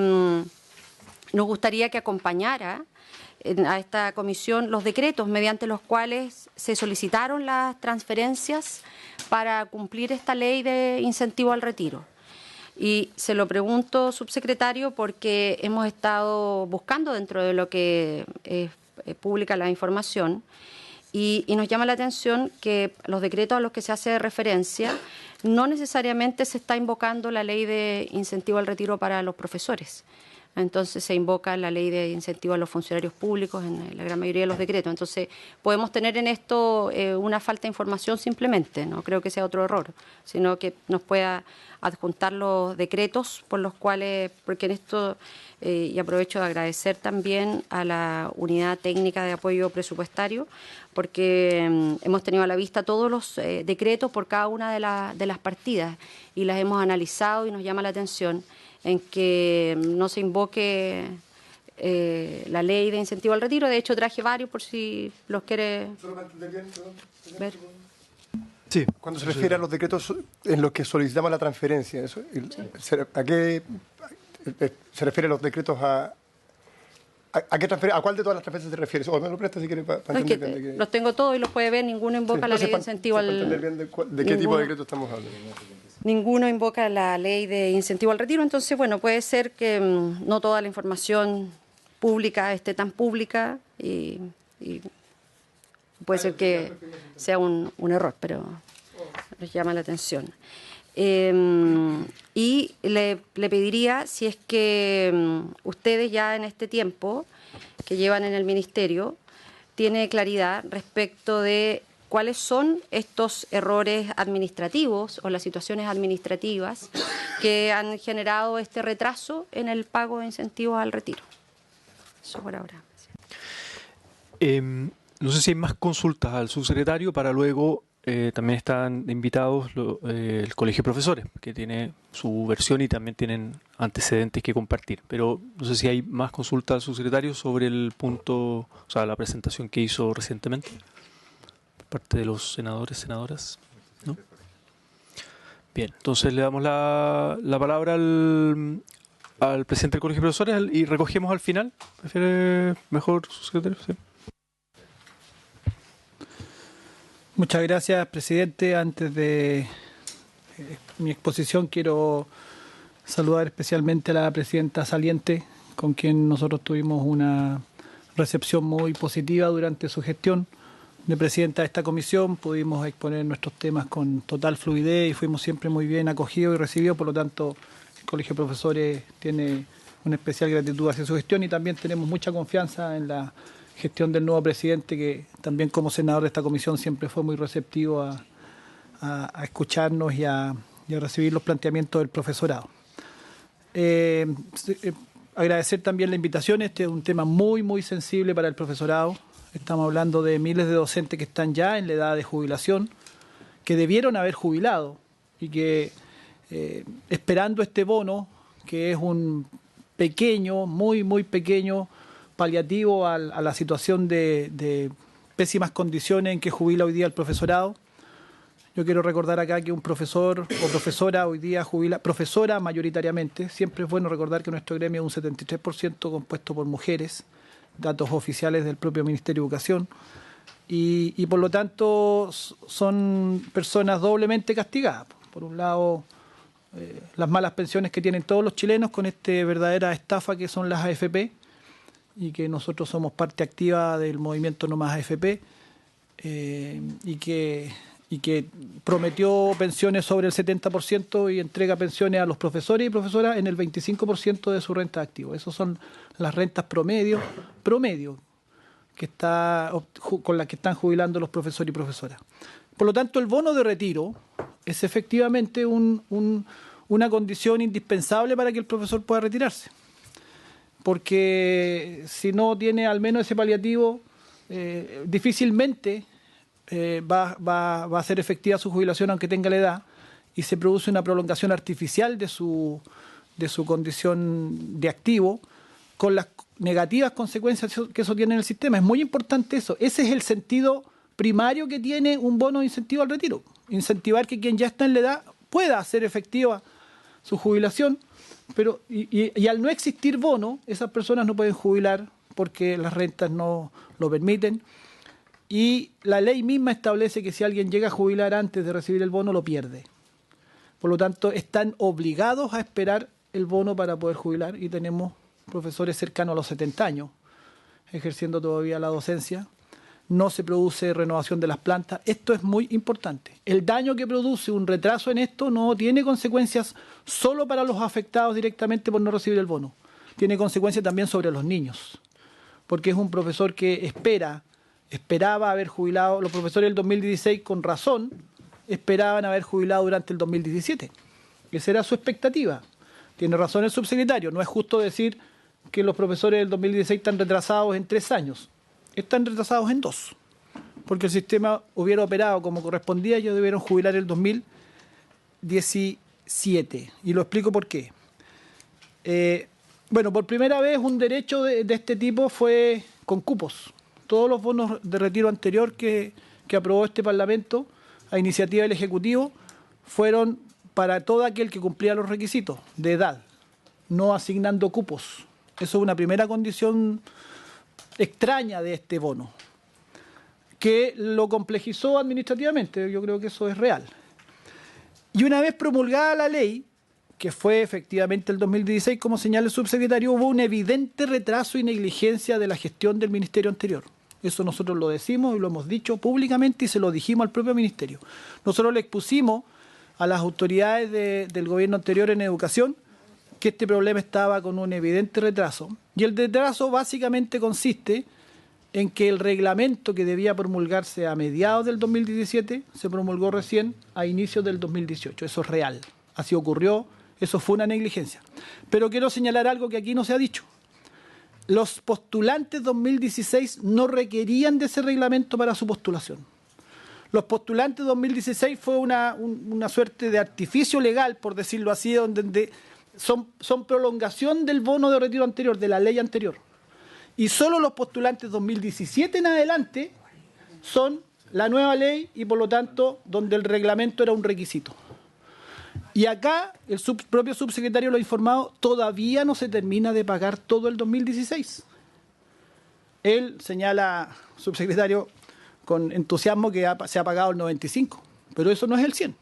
[SPEAKER 1] nos gustaría que acompañara a esta comisión los decretos mediante los cuales se solicitaron las transferencias para cumplir esta ley de incentivo al retiro. Y se lo pregunto, subsecretario, porque hemos estado buscando dentro de lo que es pública la información y nos llama la atención que los decretos a los que se hace referencia no necesariamente se está invocando la ley de incentivo al retiro para los profesores. Entonces se invoca la ley de incentivo a los funcionarios públicos en la gran mayoría de los decretos. Entonces podemos tener en esto una falta de información simplemente, no creo que sea otro error, sino que nos pueda adjuntar los decretos por los cuales, porque en esto, y aprovecho de agradecer también a la Unidad Técnica de Apoyo Presupuestario, porque hemos tenido a la vista todos los decretos por cada una de las partidas y las hemos analizado y nos llama la atención en que no se invoque la ley de incentivo al retiro. De hecho, traje varios por si los quiere ver.
[SPEAKER 5] Sí. Cuando se refiere a los decretos en los que solicitamos la transferencia, ¿eso? ¿A qué se refiere los decretos ¿a cuál de todas las transferencias se refiere? O me lo presta si quiere para entender bien.
[SPEAKER 1] Los tengo todos y los puede ver, ninguno invoca la ley de incentivo al retiro.
[SPEAKER 5] Para entender bien de qué tipo de decreto estamos hablando.
[SPEAKER 1] Ninguno invoca la ley de incentivo al retiro, entonces, bueno, puede ser que no toda la información pública esté tan pública y puede ser que sea un error, pero nos llama la atención. Y le pediría, si es que ustedes ya en este tiempo que llevan en el Ministerio, tiene claridad respecto de cuáles son estos errores administrativos o las situaciones administrativas que han generado este retraso en el pago de incentivos al retiro. Eso por ahora.
[SPEAKER 4] No sé si hay más consultas al subsecretario para luego también están invitados el Colegio de Profesores, que tiene su versión y también tienen antecedentes que compartir. Pero no sé si hay más consultas al subsecretario sobre el punto, o sea, la presentación que hizo recientemente por parte de los senadores, senadoras, ¿no? Bien, entonces le damos la palabra al presidente del Colegio de Profesores y recogemos al final. ¿Prefiere mejor, subsecretario? Sí.
[SPEAKER 7] Muchas gracias, presidente. Antes de mi exposición quiero saludar especialmente a la presidenta saliente, con quien nosotros tuvimos una recepción muy positiva durante su gestión de presidenta de esta comisión. Pudimos exponer nuestros temas con total fluidez y fuimos siempre muy bien acogidos y recibidos. Por lo tanto, el Colegio de Profesores tiene una especial gratitud hacia su gestión y también tenemos mucha confianza en la gestión del nuevo presidente, que también como senador de esta comisión siempre fue muy receptivo a escucharnos y a recibir los planteamientos del profesorado. Agradecer también la invitación. Este es un tema muy, muy sensible para el profesorado. Estamos hablando de miles de docentes que están ya en la edad de jubilación, que debieron haber jubilado y que esperando este bono, que es un pequeño, muy, muy pequeño paliativo a la situación de pésimas condiciones en que jubila hoy día el profesorado. Yo quiero recordar acá que un profesor o profesora hoy día jubila, profesora mayoritariamente. Siempre es bueno recordar que nuestro gremio es un 73% compuesto por mujeres, datos oficiales del propio Ministerio de Educación, y por lo tanto son personas doblemente castigadas. Por un lado, las malas pensiones que tienen todos los chilenos con esta verdadera estafa que son las AFP, y que nosotros somos parte activa del movimiento No Más AFP, y que prometió pensiones sobre el 70% y entrega pensiones a los profesores y profesoras en el 25% de su renta de activo. Esas son las rentas promedio que con las que están jubilando los profesores y profesoras. Por lo tanto, el bono de retiro es efectivamente una condición indispensable para que el profesor pueda retirarse. Porque si no tiene al menos ese paliativo, difícilmente va a ser efectiva su jubilación aunque tenga la edad, y se produce una prolongación artificial de su condición de activo, con las negativas consecuencias que eso tiene en el sistema. Es muy importante eso. Ese es el sentido primario que tiene un bono de incentivo al retiro. Incentivar que quien ya está en la edad pueda hacer efectiva su jubilación. Pero y al no existir bono, esas personas no pueden jubilar porque las rentas no lo permiten, y la ley misma establece que si alguien llega a jubilar antes de recibir el bono, lo pierde. Por lo tanto, están obligados a esperar el bono para poder jubilar, y tenemos profesores cercanos a los 70 años ejerciendo todavía la docencia. No se produce renovación de las plantas. Esto es muy importante. El daño que produce un retraso en esto no tiene consecuencias solo para los afectados directamente por no recibir el bono. Tiene consecuencias también sobre los niños, porque es un profesor que esperaba haber jubilado. Los profesores del 2016, con razón, esperaban haber jubilado durante el 2017. Esa era su expectativa. Tiene razón el subsecretario. No es justo decir que los profesores del 2016 están retrasados en 3 años. Están retrasados en 2, porque el sistema hubiera operado como correspondía. Ellos debieron jubilar el 2017, y lo explico por qué. Bueno, por primera vez un derecho de este tipo fue con cupos. Todos los bonos de retiro anterior que aprobó este Parlamento a iniciativa del Ejecutivo fueron para todo aquel que cumplía los requisitos de edad, no asignando cupos. Eso es una primera condición extraña de este bono, que lo complejizó administrativamente. Yo creo que eso es real. Y una vez promulgada la ley, que fue efectivamente el 2016, como señala el subsecretario, hubo un evidente retraso y negligencia de la gestión del ministerio anterior. Eso nosotros lo decimos y lo hemos dicho públicamente, y se lo dijimos al propio ministerio. Nosotros le expusimos a las autoridades del gobierno anterior en educación que este problema estaba con un evidente retraso. Y el retraso básicamente consiste en que el reglamento que debía promulgarse a mediados del 2017 se promulgó recién a inicios del 2018. Eso es real. Así ocurrió. Eso fue una negligencia. Pero quiero señalar algo que aquí no se ha dicho. Los postulantes 2016 no requerían de ese reglamento para su postulación. Los postulantes 2016 fue una suerte de artificio legal, por decirlo así, donde son prolongación del bono de retiro anterior, de la ley anterior. Y solo los postulantes 2017 en adelante son la nueva ley y por lo tanto donde el reglamento era un requisito. Y acá el propio subsecretario lo ha informado, todavía no se termina de pagar todo el 2016. Él señala, subsecretario, con entusiasmo que se ha pagado el 95, pero eso no es el 100.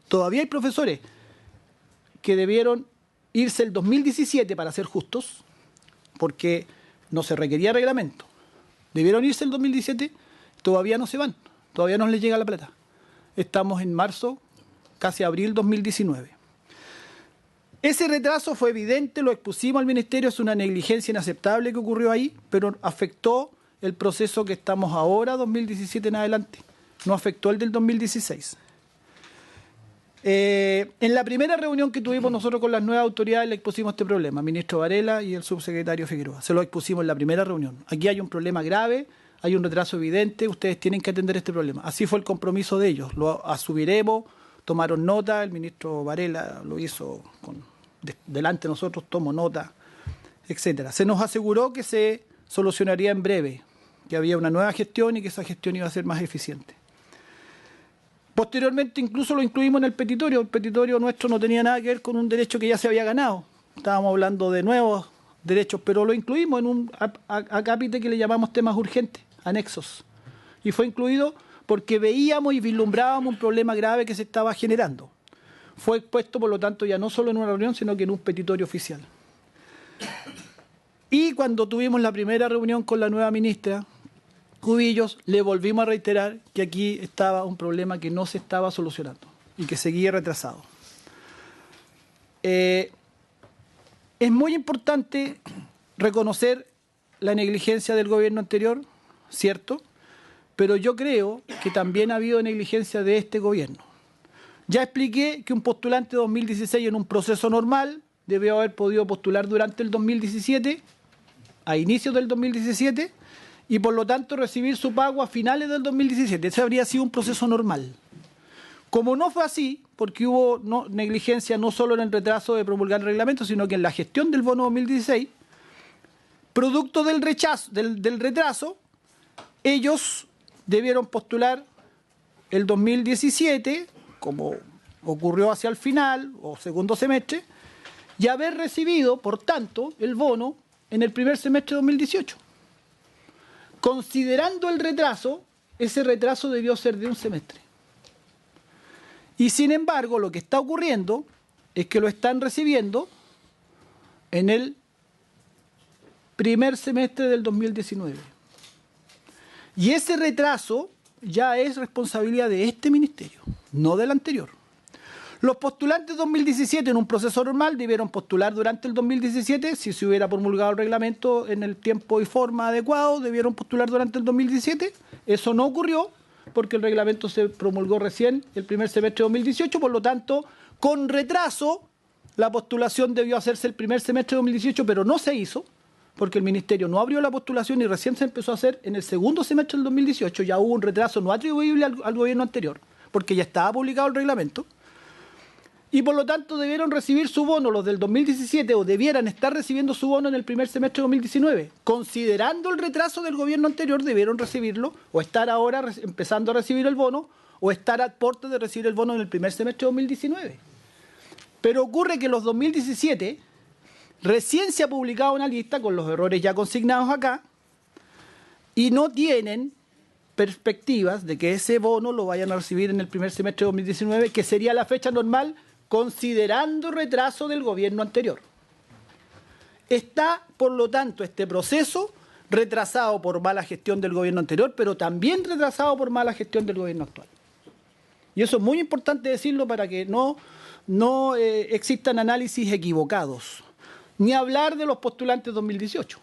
[SPEAKER 7] Todavía hay profesores que debieron irse el 2017 para ser justos, porque no se requería reglamento. Debieron irse el 2017, todavía no se van, todavía no les llega la plata. Estamos en marzo, casi abril 2019. Ese retraso fue evidente, lo expusimos al Ministerio, es una negligencia inaceptable que ocurrió ahí, pero afectó el proceso que estamos ahora, 2017 en adelante. No afectó el del 2016. En la primera reunión que tuvimos nosotros con las nuevas autoridades le expusimos este problema, ministro Varela y el subsecretario Figueroa. Se lo expusimos en la primera reunión. Aquí hay un problema grave, hay un retraso evidente, ustedes tienen que atender este problema. Así fue el compromiso de ellos. Lo asumiremos, tomaron nota, el ministro Varela lo hizo delante de nosotros, tomó nota, etcétera. Se nos aseguró que se solucionaría en breve, que había una nueva gestión y que esa gestión iba a ser más eficiente. Posteriormente incluso lo incluimos en el petitorio nuestro no tenía nada que ver con un derecho que ya se había ganado, estábamos hablando de nuevos derechos, pero lo incluimos en un acápite que le llamamos temas urgentes, anexos, y fue incluido porque veíamos y vislumbrábamos un problema grave que se estaba generando. Fue expuesto, por lo tanto, ya no solo en una reunión, sino que en un petitorio oficial. Y cuando tuvimos la primera reunión con la nueva ministra, Cubillos, le volvimos a reiterar que aquí estaba un problema que no se estaba solucionando y que seguía retrasado. Es muy importante reconocer la negligencia del gobierno anterior, ¿cierto? Pero yo creo que también ha habido negligencia de este gobierno. Ya expliqué que un postulante 2016 en un proceso normal debió haber podido postular durante el 2017, a inicios del 2017, y por lo tanto recibir su pago a finales del 2017. Ese habría sido un proceso normal. Como no fue así, porque hubo negligencia no solo en el retraso de promulgar el reglamento, sino que en la gestión del bono 2016, producto del retraso, ellos debieron postular el 2017, como ocurrió hacia el final o segundo semestre, y haber recibido, por tanto, el bono en el primer semestre de 2018. Considerando el retraso, ese retraso debió ser de un semestre. Y sin embargo, lo que está ocurriendo es que lo están recibiendo en el primer semestre del 2019. Y ese retraso ya es responsabilidad de este ministerio, no del anterior. Los postulantes 2017 en un proceso normal debieron postular durante el 2017, si se hubiera promulgado el reglamento en el tiempo y forma adecuado, debieron postular durante el 2017. Eso no ocurrió porque el reglamento se promulgó recién el primer semestre de 2018, por lo tanto, con retraso, la postulación debió hacerse el primer semestre de 2018, pero no se hizo, porque el ministerio no abrió la postulación y recién se empezó a hacer en el segundo semestre del 2018. Ya hubo un retraso no atribuible al gobierno anterior, porque ya estaba publicado el reglamento. Y por lo tanto debieron recibir su bono los del 2017 o debieran estar recibiendo su bono en el primer semestre de 2019. Considerando el retraso del gobierno anterior, debieron recibirlo o estar ahora empezando a recibir el bono o estar a puertas de recibir el bono en el primer semestre de 2019. Pero ocurre que los 2017 recién se ha publicado una lista con los errores ya consignados acá y no tienen perspectivas de que ese bono lo vayan a recibir en el primer semestre de 2019, que sería la fecha normal, considerando retraso del gobierno anterior. Está, por lo tanto, este proceso retrasado por mala gestión del gobierno anterior, pero también retrasado por mala gestión del gobierno actual. Y eso es muy importante decirlo para que no existan análisis equivocados. Ni hablar de los postulantes 2018,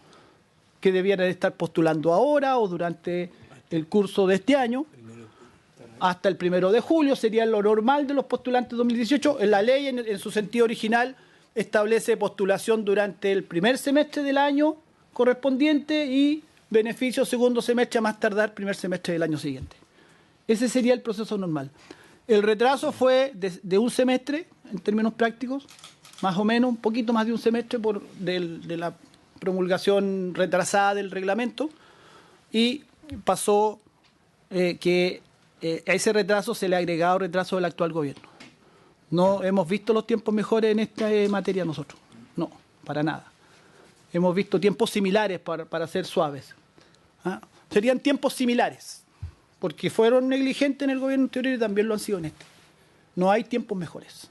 [SPEAKER 7] que debieran estar postulando ahora o durante el curso de este año, hasta el 1 de julio, sería lo normal de los postulantes 2018. En la ley, en su sentido original, establece postulación durante el primer semestre del año correspondiente y beneficio segundo semestre a más tardar primer semestre del año siguiente. Ese sería el proceso normal. El retraso fue de un semestre, en términos prácticos, más o menos, un poquito más de un semestre de la promulgación retrasada del reglamento, y pasó que a ese retraso se le ha agregado retraso del actual gobierno. No hemos visto los tiempos mejores en esta materia nosotros, no, para nada. Hemos visto tiempos similares para ser suaves. ¿Ah? Serían tiempos similares, porque fueron negligentes en el gobierno anterior y también lo han sido en este. No hay tiempos mejores.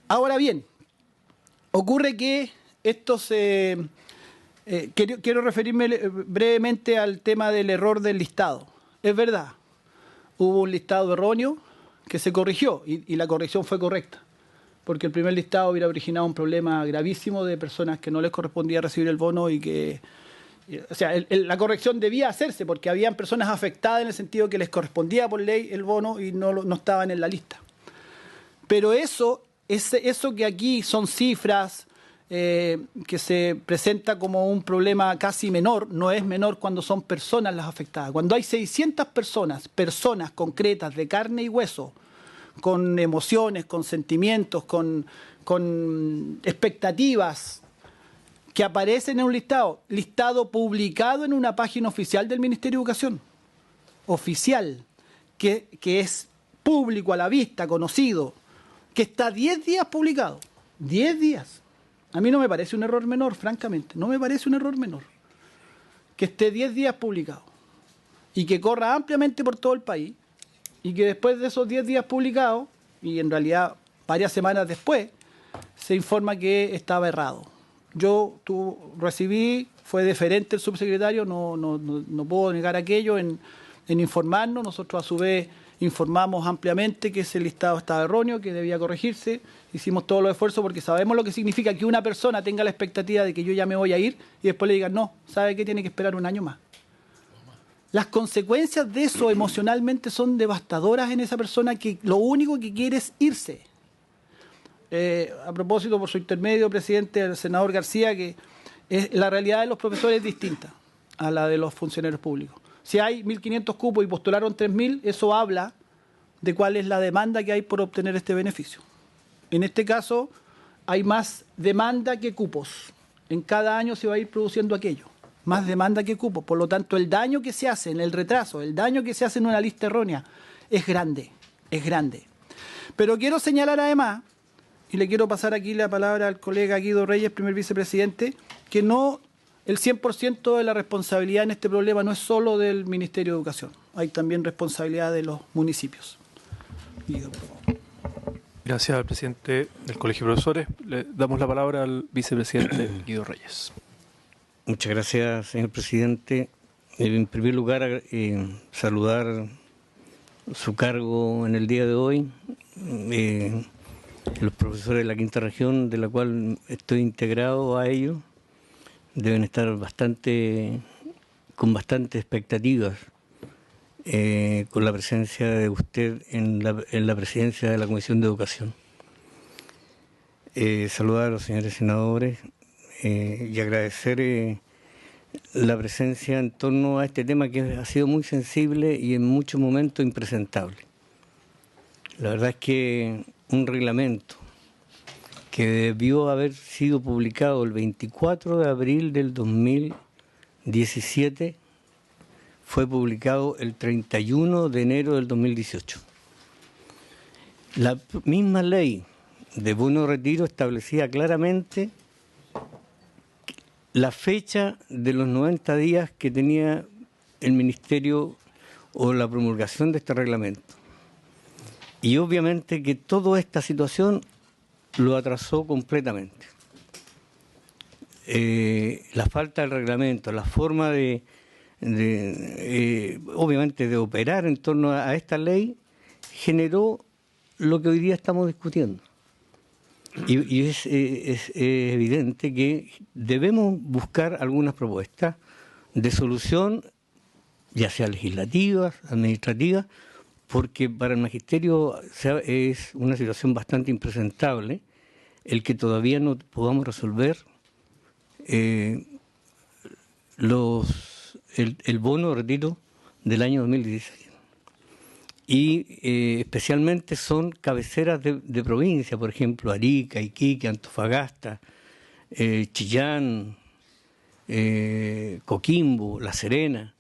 [SPEAKER 7] Ahora bien, ocurre que quiero referirme brevemente al tema del error del listado. Es verdad, hubo un listado erróneo que se corrigió y la corrección fue correcta, porque el primer listado hubiera originado un problema gravísimo de personas que no les correspondía recibir el bono y que... O sea, la corrección debía hacerse porque habían personas afectadas en el sentido que les correspondía por ley el bono y no estaban en la lista. Pero eso que aquí son cifras que se presenta como un problema casi menor, no es menor cuando son personas las afectadas. Cuando hay 600 personas concretas de carne y hueso, con emociones, con sentimientos, con expectativas, que aparecen en un listado publicado en una página oficial del Ministerio de Educación, oficial, que es público a la vista, conocido, que está 10 días publicado, 10 días. A mí no me parece un error menor, francamente, no me parece un error menor que esté 10 días publicado y que corra ampliamente por todo el país y que después de esos 10 días publicados, y en realidad varias semanas después, se informa que estaba errado. Recibí, fue deferente el subsecretario, no puedo negar aquello en informarnos. Nosotros a su vez informamos ampliamente que ese listado estaba erróneo, que debía corregirse. Hicimos todos los esfuerzos porque sabemos lo que significa que una persona tenga la expectativa de que yo ya me voy a ir y después le digan, no, ¿sabe qué? Tiene que esperar un año más. Las consecuencias de eso emocionalmente son devastadoras en esa persona que lo único que quiere es irse. A propósito, por su intermedio, presidente, el senador García, que la realidad de los profesores es distinta a la de los funcionarios públicos. Si hay 1.500 cupos y postularon 3.000, eso habla de cuál es la demanda que hay por obtener este beneficio. En este caso, hay más demanda que cupos. En cada año se va a ir produciendo aquello. Más demanda que cupos. Por lo tanto, el daño que se hace en el retraso, el daño que se hace en una lista errónea, es grande, es grande. Pero quiero señalar además, y le quiero pasar aquí la palabra al colega Guido Reyes, primer vicepresidente, que el 100% de la responsabilidad en este problema no es solo del Ministerio de Educación, hay también responsabilidad de los municipios. Guido, por favor.
[SPEAKER 4] Gracias al presidente del Colegio de Profesores. Le damos la palabra al vicepresidente Guido Reyes.
[SPEAKER 8] Muchas gracias, señor presidente. En primer lugar, saludar su cargo en el día de hoy. Los profesores de la quinta región, de la cual estoy integrado a ellos, deben estar con bastante expectativas con la presencia de usted en la presidencia de la Comisión de Educación. Saludar a los señores senadores y agradecer la presencia en torno a este tema que ha sido muy sensible y en muchos momentos impresentable. La verdad es que un reglamento que debió haber sido publicado el 24 de abril del 2017 fue publicado el 31 de enero del 2018. La misma ley de bono retiro establecía claramente la fecha de los 90 días que tenía el Ministerio o la promulgación de este reglamento. Y obviamente que toda esta situación lo atrasó completamente. La falta del reglamento, la forma obviamente de operar en torno a esta ley generó lo que hoy día estamos discutiendo. Y es evidente que debemos buscar algunas propuestas de solución, ya sea legislativas, administrativas, porque para el magisterio es una situación bastante impresentable el que todavía no podamos resolver el bono de retiro del año 2016. y especialmente son cabeceras de provincia, por ejemplo, Arica, Iquique, Antofagasta, Chillán, Coquimbo, La Serena.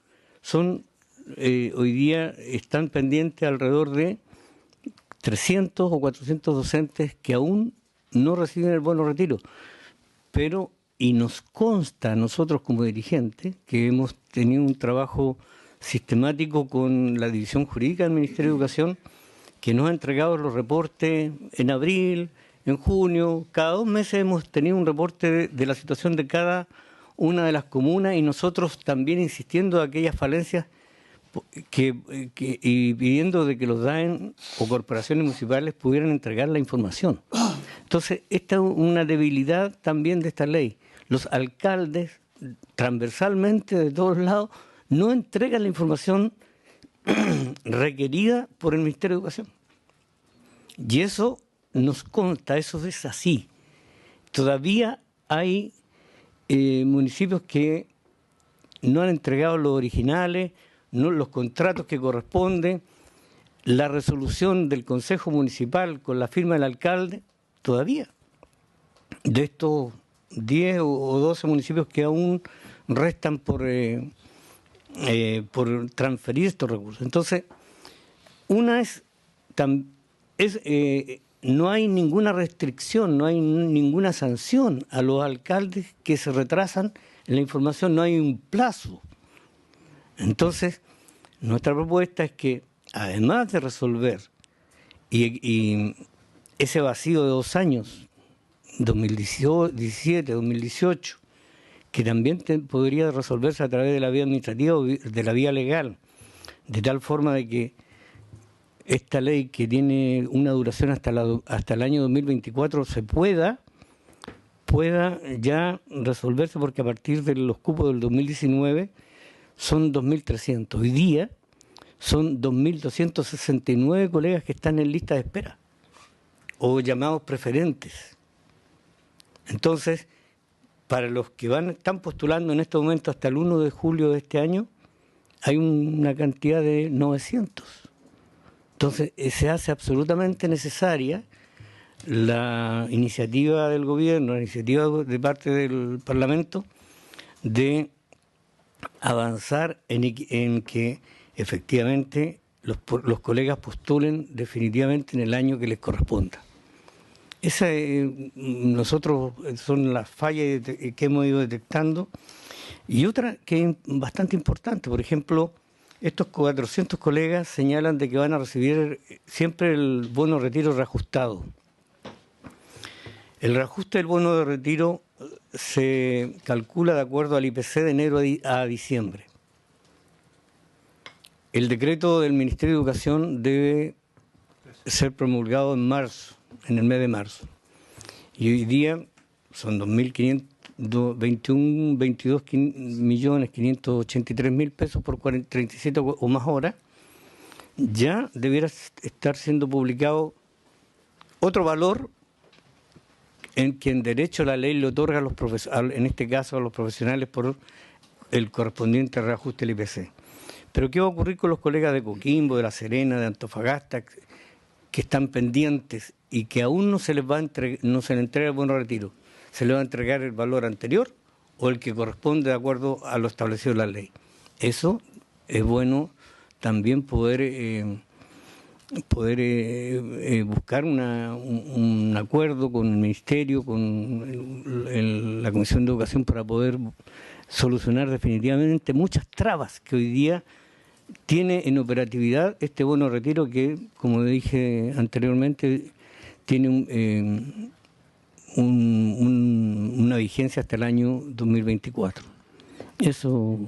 [SPEAKER 8] Hoy día están pendientes alrededor de 300 o 400 docentes que aún no reciben el bono retiro, y nos consta a nosotros como dirigentes que hemos tenido un trabajo sistemático con la División Jurídica del Ministerio de Educación, que nos ha entregado los reportes en abril, en junio. Cada 2 meses hemos tenido un reporte de la situación de cada una de las comunas, y nosotros también insistiendo en aquellas falencias y pidiendo de que los DAEN o corporaciones municipales pudieran entregar la información. Entonces, esta es una debilidad también de esta ley. Los alcaldes, transversalmente de todos lados, no entregan la información requerida por el Ministerio de Educación. Y eso nos consta, eso es así. Todavía hay municipios que no han entregado los originales, no los contratos que corresponden, la resolución del Consejo Municipal con la firma del alcalde, todavía. De estos 10 o 12 municipios que aún restan por transferir estos recursos. Entonces, no hay ninguna restricción, no hay ninguna sanción a los alcaldes que se retrasan en la información, no hay un plazo. Entonces, nuestra propuesta es que, además de resolver y ese vacío de 2 años, 2017, 2018, que también podría resolverse a través de la vía administrativa o de la vía legal, de tal forma de que esta ley, que tiene una duración hasta el año 2024, pueda ya resolverse, porque a partir de los cupos del 2019 son 2.300. Hoy día son 2.269 colegas que están en lista de espera o llamados preferentes. Entonces, para los que están postulando en este momento hasta el 1 de julio de este año, hay una cantidad de 900. Entonces, se hace absolutamente necesaria la iniciativa del gobierno, la iniciativa de parte del Parlamento, de avanzar en que efectivamente los colegas postulen definitivamente en el año que les corresponda. Esa nosotros son las fallas que hemos ido detectando. Y otra que es bastante importante, por ejemplo, estos 400 colegas señalan de que van a recibir siempre el bono de retiro reajustado. El reajuste del bono de retiro se calcula de acuerdo al IPC de enero a diciembre. El decreto del Ministerio de Educación debe ser promulgado en marzo, en el mes de marzo. Y hoy día son 22.583.000 pesos por 37 o más horas. Ya debiera estar siendo publicado otro valor en que en derecho la ley le otorga a los en este caso a los profesionales por el correspondiente reajuste del IPC. Pero ¿qué va a ocurrir con los colegas de Coquimbo, de La Serena, de Antofagasta, que están pendientes y que aún no se les entrega el bono de retiro? ¿Se les va a entregar el valor anterior o el que corresponde de acuerdo a lo establecido en la ley? Eso es bueno también poder buscar un acuerdo con el Ministerio, con la Comisión de Educación, para poder solucionar definitivamente muchas trabas que hoy día tiene en operatividad este bono de retiro, que, como dije anteriormente, tiene una vigencia hasta el año 2024. Eso.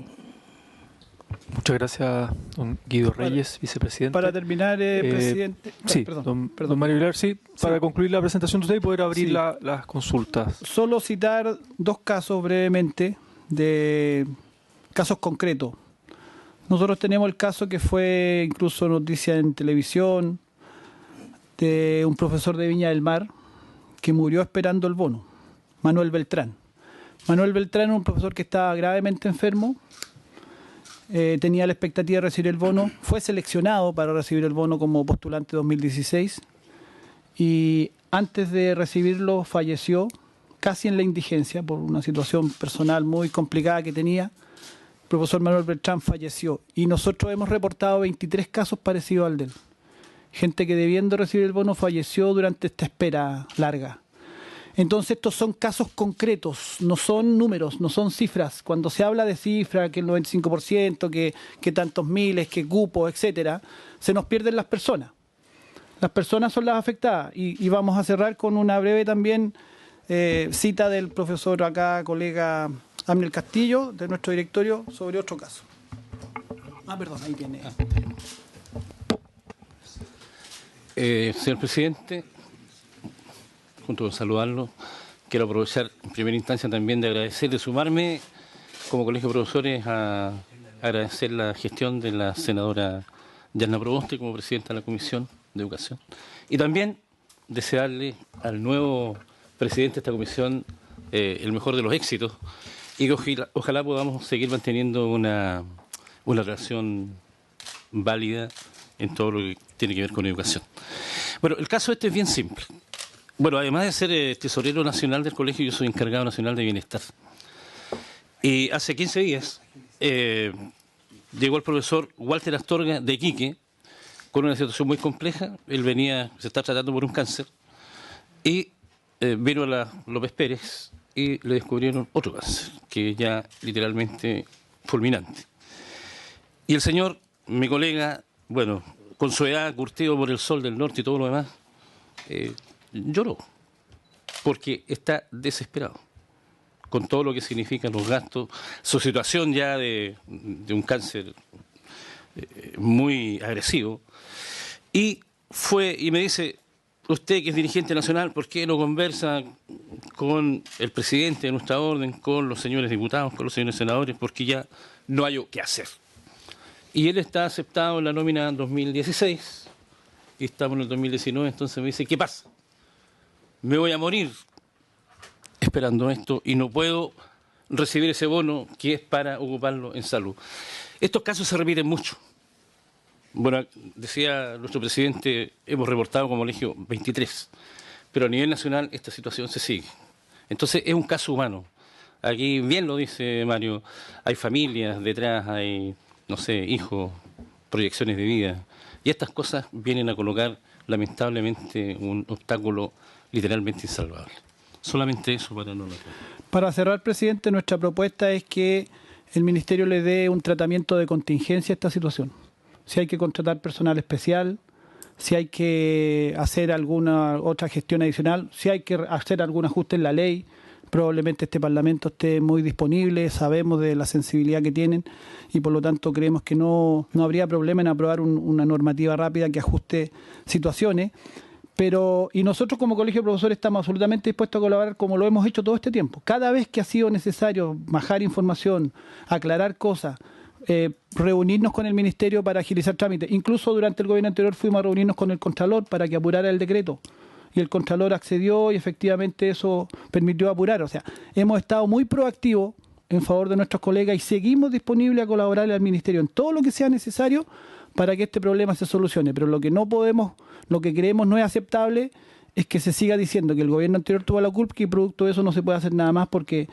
[SPEAKER 4] Muchas gracias, don Guido Reyes, vicepresidente.
[SPEAKER 7] Para terminar, presidente.
[SPEAKER 4] Sí, don Mario Aguilar, sí, para concluir la presentación de usted y poder abrir las consultas.
[SPEAKER 7] Solo citar 2 casos brevemente, de casos concretos. Nosotros tenemos el caso que fue incluso noticia en televisión, de un profesor de Viña del Mar que murió esperando el bono, Manuel Beltrán. Manuel Beltrán es un profesor que estaba gravemente enfermo tenía la expectativa de recibir el bono, fue seleccionado para recibir el bono como postulante 2016 y antes de recibirlo falleció casi en la indigencia por una situación personal muy complicada que tenía. El profesor Manuel Beltrán falleció y nosotros hemos reportado 23 casos parecidos al de él. Gente que debiendo recibir el bono falleció durante esta espera larga. Entonces estos son casos concretos, no son números, no son cifras. Cuando se habla de cifras, que el 95%, que tantos miles, que cupos, etcétera, se nos pierden las personas. Las personas son las afectadas y vamos a cerrar con una breve también cita del profesor acá, colega Amnel Castillo, de nuestro directorio, sobre otro caso. Perdón, ahí tiene.
[SPEAKER 8] Señor presidente, junto con saludarlo, quiero aprovechar en primera instancia también de agradecer, de sumarme como colegio de profesores a agradecer la gestión de la senadora Yarna Proboste como presidenta de la Comisión de Educación y también desearle al nuevo presidente de esta comisión el mejor de los éxitos y que ojalá podamos seguir manteniendo una relación válida en todo lo que tiene que ver con educación. Bueno, el caso este es bien simple. Bueno, además de ser tesorero nacional del colegio, yo soy encargado nacional de bienestar. Y hace 15 días llegó el profesor Walter Astorga de Iquique con una situación muy compleja. Él se está tratando por un cáncer y vino a la López Pérez y le descubrieron otro cáncer, que ya literalmente fulminante. Y el señor, mi colega, bueno, con su edad, curtido por el sol del norte y todo lo demás, lloró, porque está desesperado, con todo lo que significan los gastos, su situación ya de un cáncer muy agresivo, y me dice, usted que es dirigente nacional, ¿por qué no conversa con el presidente de nuestra orden, con los señores diputados, con los señores senadores, porque ya no hay qué hacer? Y él está aceptado en la nómina 2016 y estamos en el 2019, entonces me dice, ¿qué pasa? Me voy a morir esperando esto y no puedo recibir ese bono que es para ocuparlo en salud. Estos casos se repiten mucho. Bueno, decía nuestro presidente, hemos reportado como colegio 23, pero a nivel nacional esta situación se sigue. Entonces es un caso humano. Aquí bien lo dice Mario, hay familias detrás, hay, no sé, hijos, proyecciones de vida. Y estas cosas vienen a colocar, lamentablemente, un obstáculo literalmente insalvable. Solamente eso para no lo...
[SPEAKER 7] Para cerrar, presidente, nuestra propuesta es que el Ministerio le dé un tratamiento de contingencia a esta situación. Si hay que contratar personal especial, si hay que hacer alguna otra gestión adicional, si hay que hacer algún ajuste en la ley, probablemente este Parlamento esté muy disponible, sabemos de la sensibilidad que tienen y por lo tanto creemos que no habría problema en aprobar una normativa rápida que ajuste situaciones. Y nosotros como Colegio de Profesores estamos absolutamente dispuestos a colaborar como lo hemos hecho todo este tiempo. Cada vez que ha sido necesario bajar información, aclarar cosas, reunirnos con el Ministerio para agilizar trámites. Incluso durante el gobierno anterior fuimos a reunirnos con el Contralor para que apurara el decreto. Y el Contralor accedió y efectivamente eso permitió apurar. O sea, hemos estado muy proactivos en favor de nuestros colegas y seguimos disponibles a colaborarle al Ministerio en todo lo que sea necesario para que este problema se solucione. Pero lo que creemos no es aceptable es que se siga diciendo que el gobierno anterior tuvo la culpa y producto de eso no se puede hacer nada más porque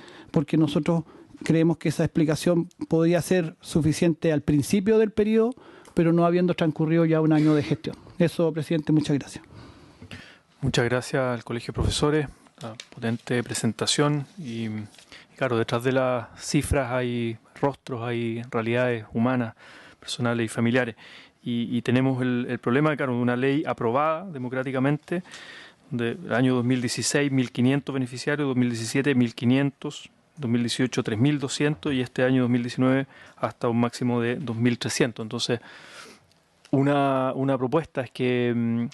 [SPEAKER 7] nosotros creemos que esa explicación podría ser suficiente al principio del periodo, pero no habiendo transcurrido ya un año de gestión. Eso, presidente, muchas gracias.
[SPEAKER 4] Muchas gracias al Colegio de Profesores, la potente presentación y claro, detrás de las cifras hay rostros, hay realidades humanas, personales y familiares. Y tenemos el problema, claro, de una ley aprobada democráticamente, del año 2016, 1.500 beneficiarios, 2017, 1.500, 2018, 3.200 y este año 2019 hasta un máximo de 2.300. Entonces, una propuesta es que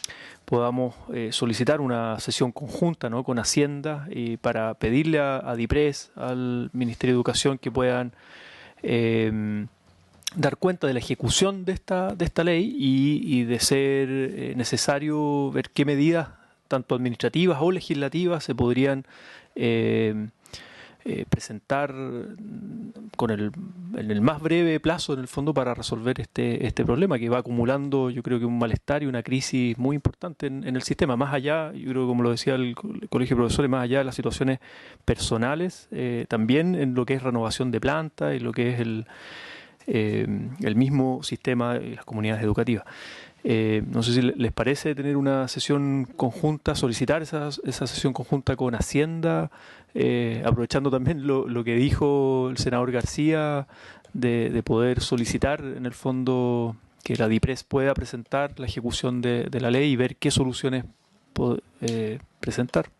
[SPEAKER 4] podamos solicitar una sesión conjunta, ¿no?, con Hacienda y para pedirle a DIPRES, al Ministerio de Educación, que puedan dar cuenta de la ejecución de esta ley y de ser necesario ver qué medidas, tanto administrativas o legislativas, se podrían presentar en el más breve plazo, en el fondo, para resolver este problema que va acumulando, yo creo que un malestar y una crisis muy importante en el sistema, más allá, yo creo que como lo decía el Colegio de Profesores, más allá de las situaciones personales, también en lo que es renovación de plantas y lo que es el mismo sistema y las comunidades educativas. No sé si les parece tener una sesión conjunta, solicitar esa sesión conjunta con Hacienda, aprovechando también lo que dijo el senador García de poder solicitar en el fondo que la DIPRES pueda presentar la ejecución de la ley y ver qué soluciones presentar.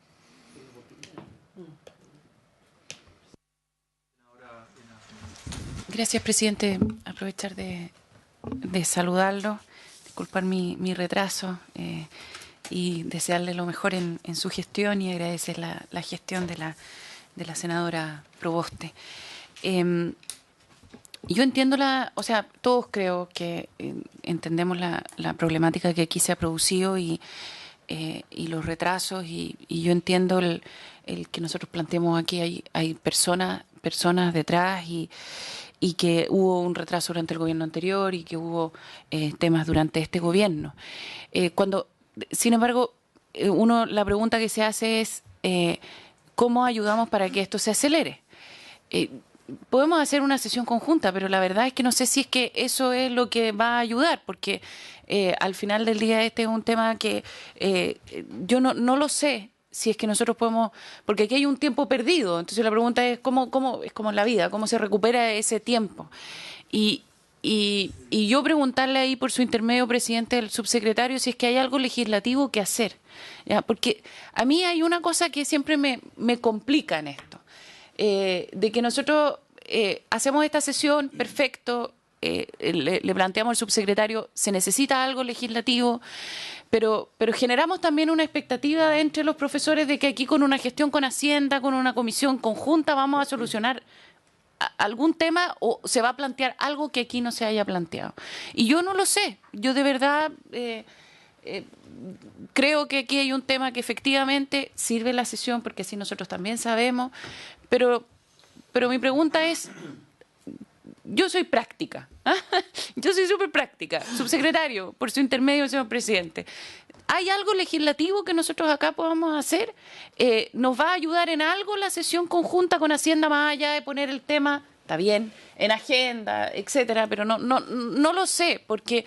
[SPEAKER 9] Gracias, presidente. Aprovechar de saludarlo, disculpar mi retraso y desearle lo mejor en su gestión y agradecer la gestión de la senadora Proboste. Yo entiendo o sea, todos creo que entendemos la problemática que aquí se ha producido y los retrasos y yo entiendo el que nosotros planteemos aquí hay personas detrás y que hubo un retraso durante el gobierno anterior y que hubo temas durante este gobierno. Sin embargo, la pregunta que se hace es ¿cómo ayudamos para que esto se acelere? Podemos hacer una sesión conjunta, pero la verdad es que no sé si es que eso es lo que va a ayudar, porque al final del día este es un tema que yo no lo sé. Si es que nosotros podemos, porque aquí hay un tiempo perdido, entonces la pregunta es cómo es como en la vida, cómo se recupera ese tiempo. Y yo preguntarle ahí por su intermedio, presidente, del subsecretario, si es que hay algo legislativo que hacer. ¿Ya? Porque a mí hay una cosa que siempre me complica en esto, de que nosotros hacemos esta sesión, perfecto, le planteamos al subsecretario, se necesita algo legislativo, pero generamos también una expectativa entre los profesores de que aquí con una gestión con Hacienda, con una comisión conjunta, vamos a solucionar algún tema o se va a plantear algo que aquí no se haya planteado. Y yo no lo sé, yo de verdad creo que aquí hay un tema que efectivamente sirve la sesión, porque así nosotros también sabemos, pero mi pregunta es, yo soy práctica, yo soy súper práctica, subsecretario, por su intermedio, señor presidente. ¿Hay algo legislativo que nosotros acá podamos hacer? ¿Nos va a ayudar en algo la sesión conjunta con Hacienda, más allá de poner el tema, está bien, en agenda, etcétera? Pero no lo sé, porque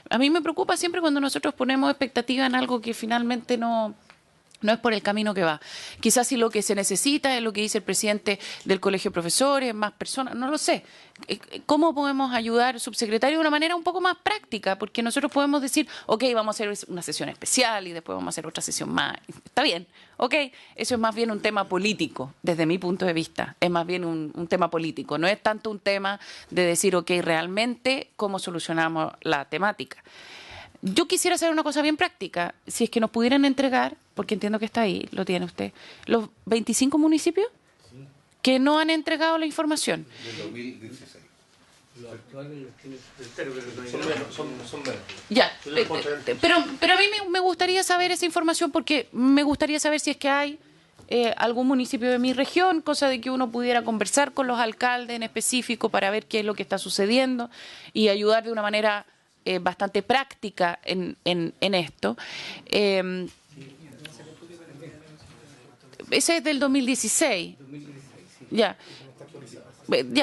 [SPEAKER 9] a mí me preocupa siempre cuando nosotros ponemos expectativa en algo que finalmente no es por el camino que va. Quizás si lo que se necesita es lo que dice el presidente del Colegio de Profesores, más personas, no lo sé. ¿Cómo podemos ayudar, subsecretario, de una manera un poco más práctica? Porque nosotros podemos decir, ok, vamos a hacer una sesión especial y después vamos a hacer otra sesión más. Está bien, ok. Eso es más bien un tema político, desde mi punto de vista. Es más bien un tema político. No es tanto un tema de decir, ok, realmente, ¿cómo solucionamos la temática? Yo quisiera hacer una cosa bien práctica. Si es que nos pudieran entregar, porque entiendo que está ahí, lo tiene usted, los 25 municipios que no han entregado la información.
[SPEAKER 3] Del 2016. Son menos.
[SPEAKER 9] Ya, pero a mí me gustaría saber esa información, porque me gustaría saber si es que hay algún municipio de mi región, cosa de que uno pudiera conversar con los alcaldes en específico para ver qué es lo que está sucediendo y ayudar de una manera bastante práctica en esto. Ese es del 2016. Ya,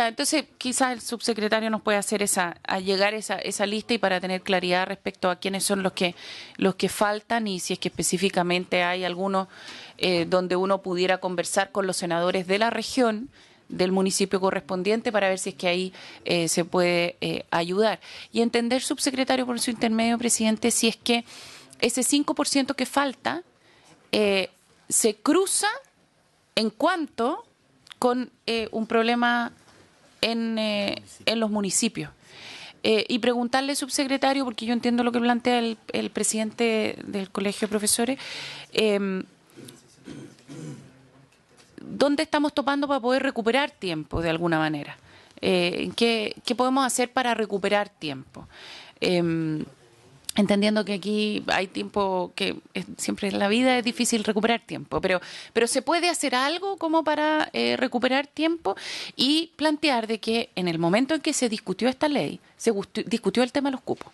[SPEAKER 9] entonces quizás el subsecretario nos puede hacer llegar esa lista y para tener claridad respecto a quiénes son los que faltan y si es que específicamente hay algunos donde uno pudiera conversar con los senadores de la región, del municipio correspondiente, para ver si es que ahí se puede ayudar. Y entender, subsecretario, por su intermedio, presidente, si es que ese 5% que falta se cruza en cuanto con un problema en los municipios. Y preguntarle, subsecretario, porque yo entiendo lo que plantea el presidente del Colegio de Profesores, ¿dónde estamos topando para poder recuperar tiempo de alguna manera? ¿Qué podemos hacer para recuperar tiempo? entendiendo que aquí hay tiempo, que siempre en la vida es difícil recuperar tiempo, pero se puede hacer algo como para recuperar tiempo y plantear de que en el momento en que se discutió esta ley, se discutió el tema de los cupos.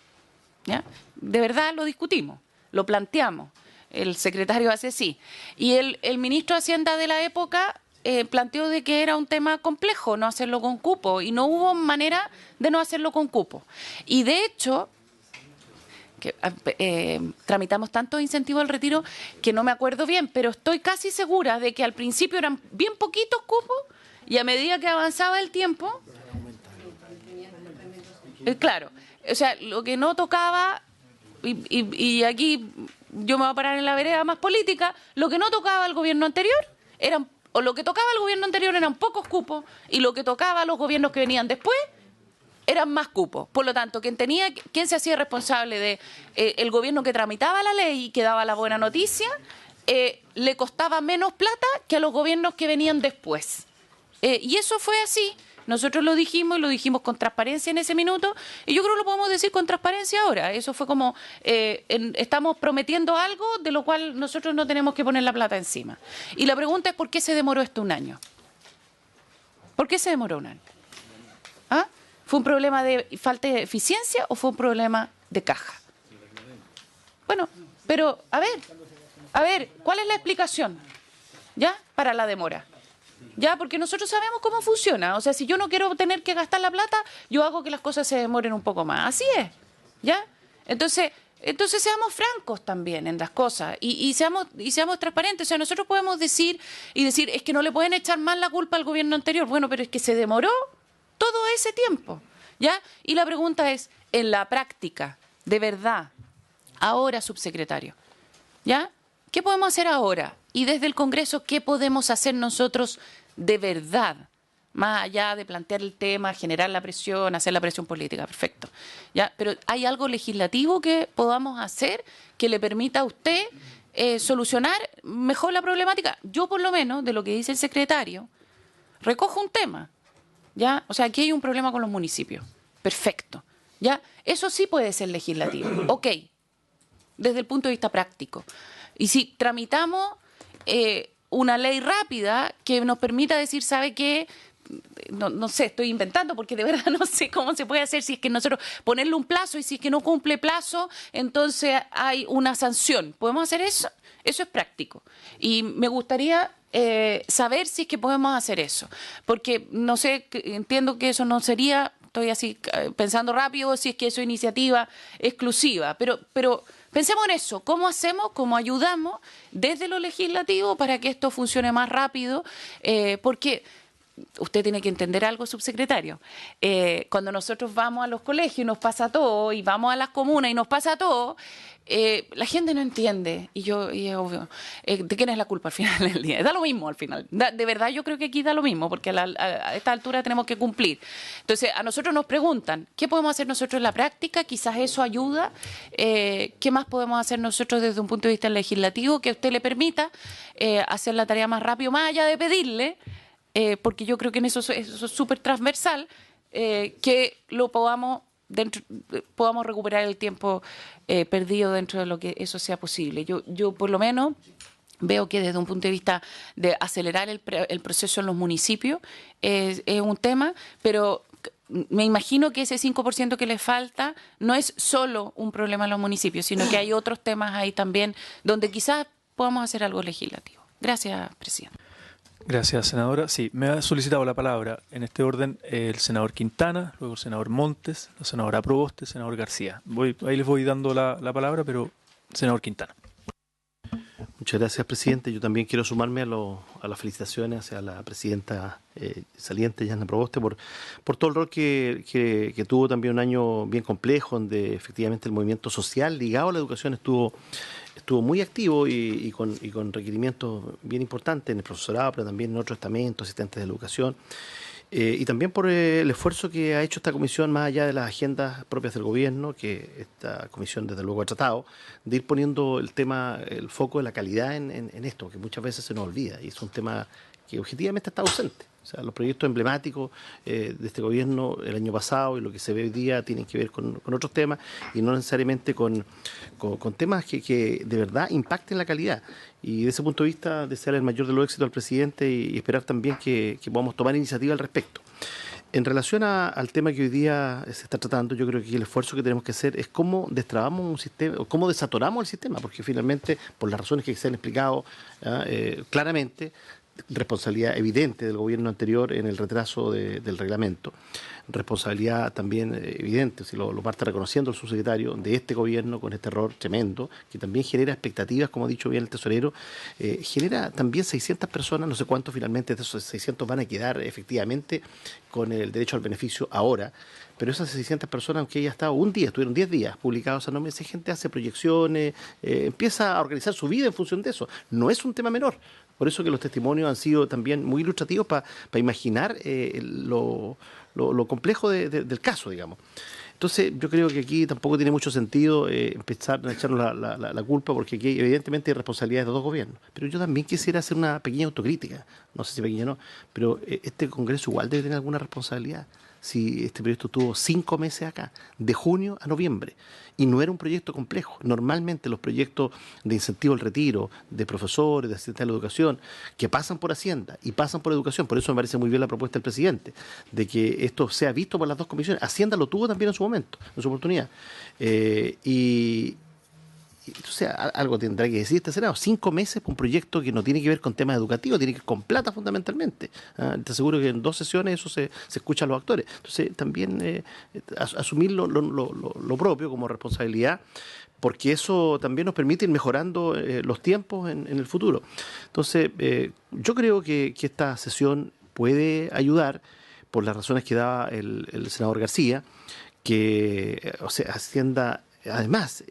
[SPEAKER 9] ¿Ya? De verdad lo discutimos, lo planteamos. El secretario hace sí. Y el ministro de Hacienda de la época planteó de que era un tema complejo no hacerlo con cupo y no hubo manera de no hacerlo con cupo. Y de hecho, tramitamos tantos incentivos al retiro que no me acuerdo bien, pero estoy casi segura de que al principio eran bien poquitos cupos y a medida que avanzaba el tiempo, claro, o sea, lo que no tocaba, y aquí yo me voy a parar en la vereda más política, lo que no tocaba al gobierno anterior eran, o lo que tocaba al gobierno anterior eran pocos cupos, y lo que tocaba a los gobiernos que venían después eran más cupos. Por lo tanto, quien se hacía responsable de el gobierno que tramitaba la ley y que daba la buena noticia, le costaba menos plata que a los gobiernos que venían después. Y eso fue así. Nosotros lo dijimos y lo dijimos con transparencia en ese minuto, y yo creo que lo podemos decir con transparencia ahora. Eso fue como, estamos prometiendo algo de lo cual nosotros no tenemos que poner la plata encima. Y la pregunta es, ¿por qué se demoró esto un año? ¿Por qué se demoró un año? ¿Ah? ¿Fue un problema de falta de eficiencia o fue un problema de caja? Bueno, pero a ver, ¿cuál es la explicación? ¿Ya? Para la demora. ¿Ya? Porque nosotros sabemos cómo funciona. O sea, si yo no quiero tener que gastar la plata, yo hago que las cosas se demoren un poco más. Así es. ¿Ya? Entonces seamos francos también en las cosas y seamos transparentes. O sea, nosotros podemos decir, es que no le pueden echar más la culpa al gobierno anterior. Bueno, pero es que se demoró todo ese tiempo, ¿ya? Y la pregunta es, en la práctica, de verdad, ahora, subsecretario, ¿ya? ¿Qué podemos hacer ahora? Y desde el Congreso, ¿qué podemos hacer nosotros de verdad? Más allá de plantear el tema, generar la presión, hacer la presión política, perfecto, ¿ya? Pero ¿hay algo legislativo que podamos hacer que le permita a usted solucionar mejor la problemática? Yo, por lo menos, de lo que dice el secretario, recojo un tema. ¿Ya? O sea, aquí hay un problema con los municipios. Perfecto. ¿Ya? Eso sí puede ser legislativo. Ok. Desde el punto de vista práctico. Y si tramitamos una ley rápida que nos permita decir, ¿sabe qué? No sé, estoy inventando porque de verdad no sé cómo se puede hacer. Si es que nosotros ponerle un plazo y si es que no cumple plazo, entonces hay una sanción. ¿Podemos hacer eso? Eso es práctico. Y me gustaría saber si es que podemos hacer eso. Porque, no sé, entiendo que eso no sería, estoy así pensando rápido, si es que eso es iniciativa exclusiva. Pero pensemos en eso. ¿Cómo hacemos, cómo ayudamos desde lo legislativo para que esto funcione más rápido? Porque usted tiene que entender algo, subsecretario. Cuando nosotros vamos a los colegios y nos pasa todo, y vamos a las comunas y nos pasa todo, la gente no entiende, y es obvio, ¿de quién es la culpa al final del día? Da lo mismo al final. De verdad yo creo que aquí da lo mismo, porque a esta altura tenemos que cumplir. Entonces, a nosotros nos preguntan, ¿qué podemos hacer nosotros en la práctica? Quizás eso ayuda. ¿Qué más podemos hacer nosotros desde un punto de vista legislativo que a usted le permita hacer la tarea más rápido, más allá de pedirle? Porque yo creo que en eso es súper transversal, que lo podamos recuperar el tiempo perdido dentro de lo que eso sea posible. Yo por lo menos veo que desde un punto de vista de acelerar el proceso en los municipios es un tema, pero me imagino que ese 5% que le falta no es solo un problema en los municipios, sino que hay otros temas ahí también donde quizás podamos hacer algo legislativo. Gracias, presidente.
[SPEAKER 4] Gracias, senadora. Sí, me ha solicitado la palabra en este orden el senador Quintana, luego el senador Montes, la senadora Proboste, el senador García. Ahí les voy dando la palabra, pero senador Quintana.
[SPEAKER 10] Muchas gracias, presidente. Yo también quiero sumarme a las felicitaciones hacia la presidenta saliente, Yana Proboste, por todo el rol que tuvo también un año bien complejo, donde efectivamente el movimiento social ligado a la educación estuvo muy activo y con requerimientos bien importantes en el profesorado, pero también en otros estamentos, asistentes de educación. Y también por el esfuerzo que ha hecho esta comisión, más allá de las agendas propias del gobierno, que esta comisión desde luego ha tratado, de ir poniendo el foco de la calidad en esto, que muchas veces se nos olvida, y es un tema que objetivamente está ausente. O sea, los proyectos emblemáticos de este gobierno el año pasado y lo que se ve hoy día tienen que ver con otros temas y no necesariamente con temas que de verdad impacten la calidad. Y desde ese punto de vista, desear el mayor de los éxitos al presidente y esperar también que podamos tomar iniciativa al respecto. En relación al tema que hoy día se está tratando, yo creo que el esfuerzo que tenemos que hacer es cómo destrabamos un sistema, o cómo desatoramos el sistema, porque finalmente, por las razones que se han explicado claramente, responsabilidad evidente del gobierno anterior en el retraso del reglamento, responsabilidad también evidente, si lo parte reconociendo el subsecretario, de este gobierno con este error tremendo, que también genera expectativas, como ha dicho bien el tesorero, genera también 600 personas, no sé cuántos finalmente de esos 600 van a quedar efectivamente con el derecho al beneficio ahora, pero esas 600 personas, aunque ya estado un día, estuvieron 10 días publicados, no, esa gente hace proyecciones, empieza a organizar su vida en función de eso. No es un tema menor. Por eso que los testimonios han sido también muy ilustrativos para imaginar lo complejo del caso, digamos. Entonces, yo creo que aquí tampoco tiene mucho sentido empezar a echarnos la culpa, porque aquí evidentemente hay responsabilidades de los dos gobiernos. Pero yo también quisiera hacer una pequeña autocrítica, no sé si pequeña o no, pero este Congreso igual debe tener alguna responsabilidad. Si este proyecto tuvo 5 meses acá, de junio a noviembre, y no era un proyecto complejo. Normalmente los proyectos de incentivo al retiro, de profesores, de asistentes a la educación, que pasan por Hacienda y pasan por Educación, por eso me parece muy bien la propuesta del presidente, de que esto sea visto por las dos comisiones. Hacienda lo tuvo también en su momento, en su oportunidad. Entonces, algo tendrá que decir este Senado. 5 meses por un proyecto que no tiene que ver con temas educativos, tiene que ver con plata fundamentalmente. Te aseguro que en 2 sesiones eso se escucha a los actores. Entonces, también asumir lo propio como responsabilidad, porque eso también nos permite ir mejorando los tiempos en el futuro. Entonces, yo creo que esta sesión puede ayudar, por las razones que daba el senador García, que Hacienda, además,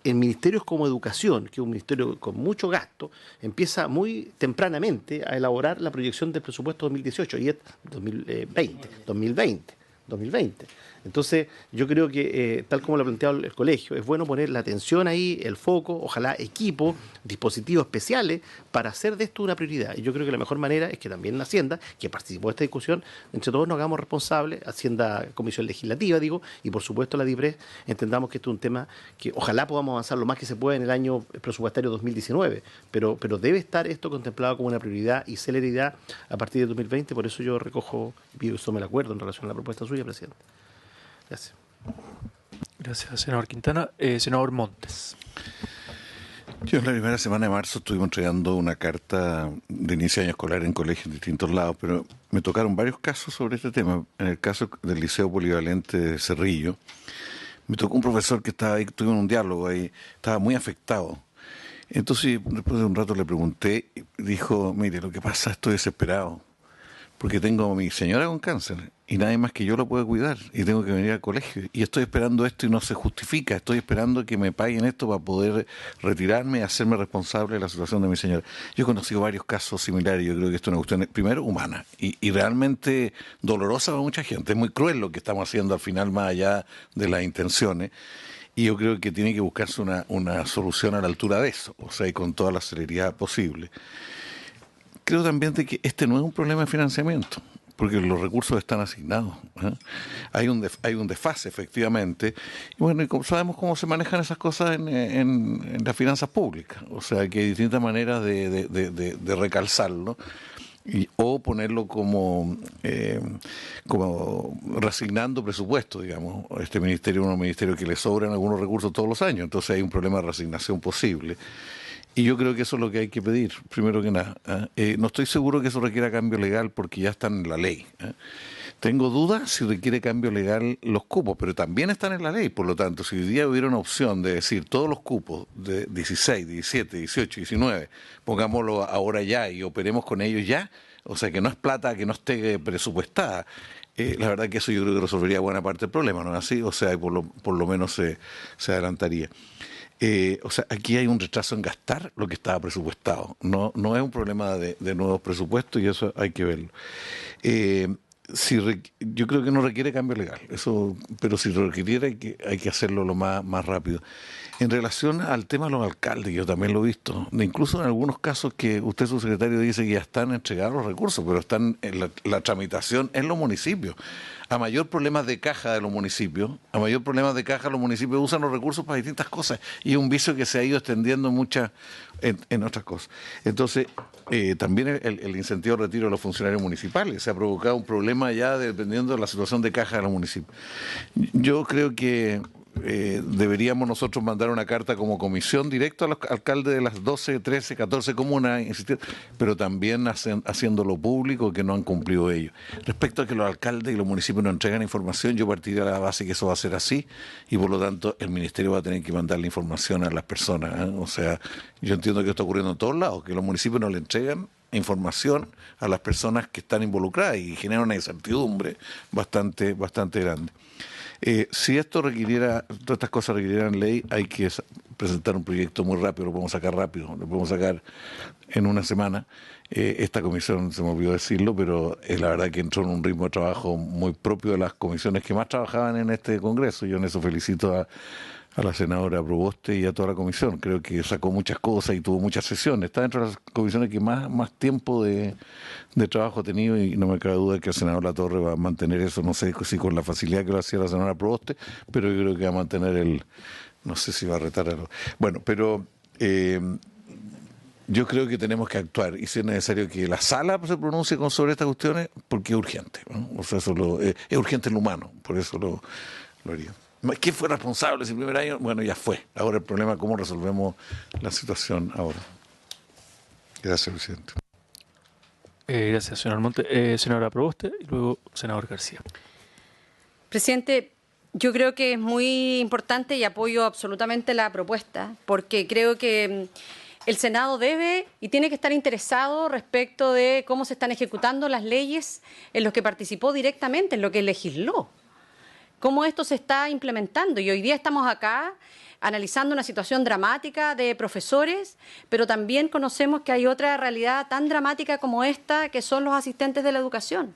[SPEAKER 10] en ministerios como Educación, que es un ministerio con mucho gasto, empieza muy tempranamente a elaborar la proyección del presupuesto 2018 y es 2020. Entonces, yo creo que, tal como lo ha planteado el colegio, es bueno poner la atención ahí, el foco, ojalá equipo, dispositivos especiales para hacer de esto una prioridad. Y yo creo que la mejor manera es que también la Hacienda, que participó de esta discusión, entre todos nos hagamos responsables, Hacienda, Comisión Legislativa, digo, y por supuesto la DIPRES, entendamos que esto es un tema que ojalá podamos avanzar lo más que se pueda en el año presupuestario 2019, pero debe estar esto contemplado como una prioridad y celeridad a partir de 2020, por eso yo recojo y eso me lo acuerdo en relación a la propuesta suya, presidente. Gracias.
[SPEAKER 4] Gracias, senador Quintana. Senador Montes.
[SPEAKER 11] Yo en la primera semana de marzo estuvimos entregando una carta de inicio de año escolar en colegios en distintos lados, pero me tocaron varios casos sobre este tema. En el caso del Liceo Polivalente de Cerrillo, me tocó un profesor que estaba ahí, tuvimos un diálogo ahí, estaba muy afectado. Entonces, después de un rato le pregunté, dijo, mire, lo que pasa, estoy desesperado, porque tengo a mi señora con cáncer y nadie más que yo lo puede cuidar y tengo que venir al colegio y estoy esperando esto y no se justifica, estoy esperando que me paguen esto para poder retirarme y hacerme responsable de la situación de mi señora. Yo he conocido varios casos similares, yo creo que esto es una cuestión, primero, humana y realmente dolorosa para mucha gente. Es muy cruel lo que estamos haciendo al final, más allá de las intenciones, y yo creo que tiene que buscarse una solución a la altura de eso, o sea, y con toda la celeridad posible. Creo también de que este no es un problema de financiamiento, porque los recursos están asignados. Hay un desfase, efectivamente. Y bueno, y sabemos cómo se manejan esas cosas en las finanzas públicas. O sea, que hay distintas maneras de recalzarlo o ponerlo como reasignando presupuesto, digamos. Este ministerio es un ministerio que le sobran algunos recursos todos los años, entonces hay un problema de reasignación posible. Y yo creo que eso es lo que hay que pedir, primero que nada. No estoy seguro que eso requiera cambio legal porque ya están en la ley. Tengo dudas si requiere cambio legal los cupos, pero también están en la ley. Por lo tanto, si hoy día hubiera una opción de decir todos los cupos de 16, 17, 18, 19, pongámoslo ahora ya y operemos con ellos ya, o sea, que no es plata que no esté presupuestada. La verdad que eso yo creo que resolvería buena parte del problema, ¿no es así? O sea, por lo menos se adelantaría. O sea, aquí hay un retraso en gastar lo que estaba presupuestado. No es un problema de nuevos presupuestos y eso hay que verlo. yo creo que no requiere cambio legal, eso, pero si lo requiriera hay que hacerlo lo más rápido. En relación al tema de los alcaldes, yo también lo he visto, incluso en algunos casos que usted, su secretario, dice que ya están entregados los recursos, pero están en la tramitación en los municipios. A mayor problemas de caja de los municipios, los municipios usan los recursos para distintas cosas, y es un vicio que se ha ido extendiendo en otras cosas. Entonces, también el incentivo de retiro de los funcionarios municipales se ha provocado un problema ya dependiendo de la situación de caja de los municipios. Yo creo que deberíamos nosotros mandar una carta como comisión directa a los alcaldes de las 12, 13, 14 comunas, pero también haciéndolo público que no han cumplido ellos. Respecto a que los alcaldes y los municipios no entregan información, yo partiría de la base que eso va a ser así, y por lo tanto el ministerio va a tener que mandar la información a las personas, ¿eh? O sea, yo entiendo que esto está ocurriendo en todos lados, que los municipios no le entregan información a las personas que están involucradas y genera una incertidumbre bastante grande. Si esto todas estas cosas requirieran ley, hay que presentar un proyecto muy rápido, lo podemos sacar rápido, lo podemos sacar en una semana. Esta comisión, se me olvidó decirlo, pero la verdad que entró en un ritmo de trabajo muy propio de las comisiones que más trabajaban en este Congreso. Yo en eso felicito a la senadora Proboste y a toda la comisión. Creo que sacó muchas cosas y tuvo muchas sesiones. Está dentro de las comisiones que más tiempo de trabajo ha tenido, y no me cabe duda de que el senador Latorre va a mantener eso, no sé si con la facilidad que lo hacía la senadora Proboste, pero yo creo que va a mantener no sé si va a retar Bueno, pero yo creo que tenemos que actuar, y si es necesario que la sala se pronuncie sobre estas cuestiones, porque es urgente, ¿no? O sea, es urgente en lo humano, por eso lo haría. ¿Quién fue responsable ese primer año? Bueno, ya fue. Ahora el problema es cómo resolvemos la situación ahora. Gracias, presidente.
[SPEAKER 4] Gracias, señor Almonte. Senadora Proboste y luego senador García.
[SPEAKER 1] Presidente, yo creo que es muy importante y apoyo absolutamente la propuesta, porque creo que el Senado debe y tiene que estar interesado respecto de cómo se están ejecutando las leyes en las que participó directamente, en lo que legisló. Cómo esto se está implementando. Y hoy día estamos acá analizando una situación dramática de profesores, pero también conocemos que hay otra realidad tan dramática como esta, que son los asistentes de la educación,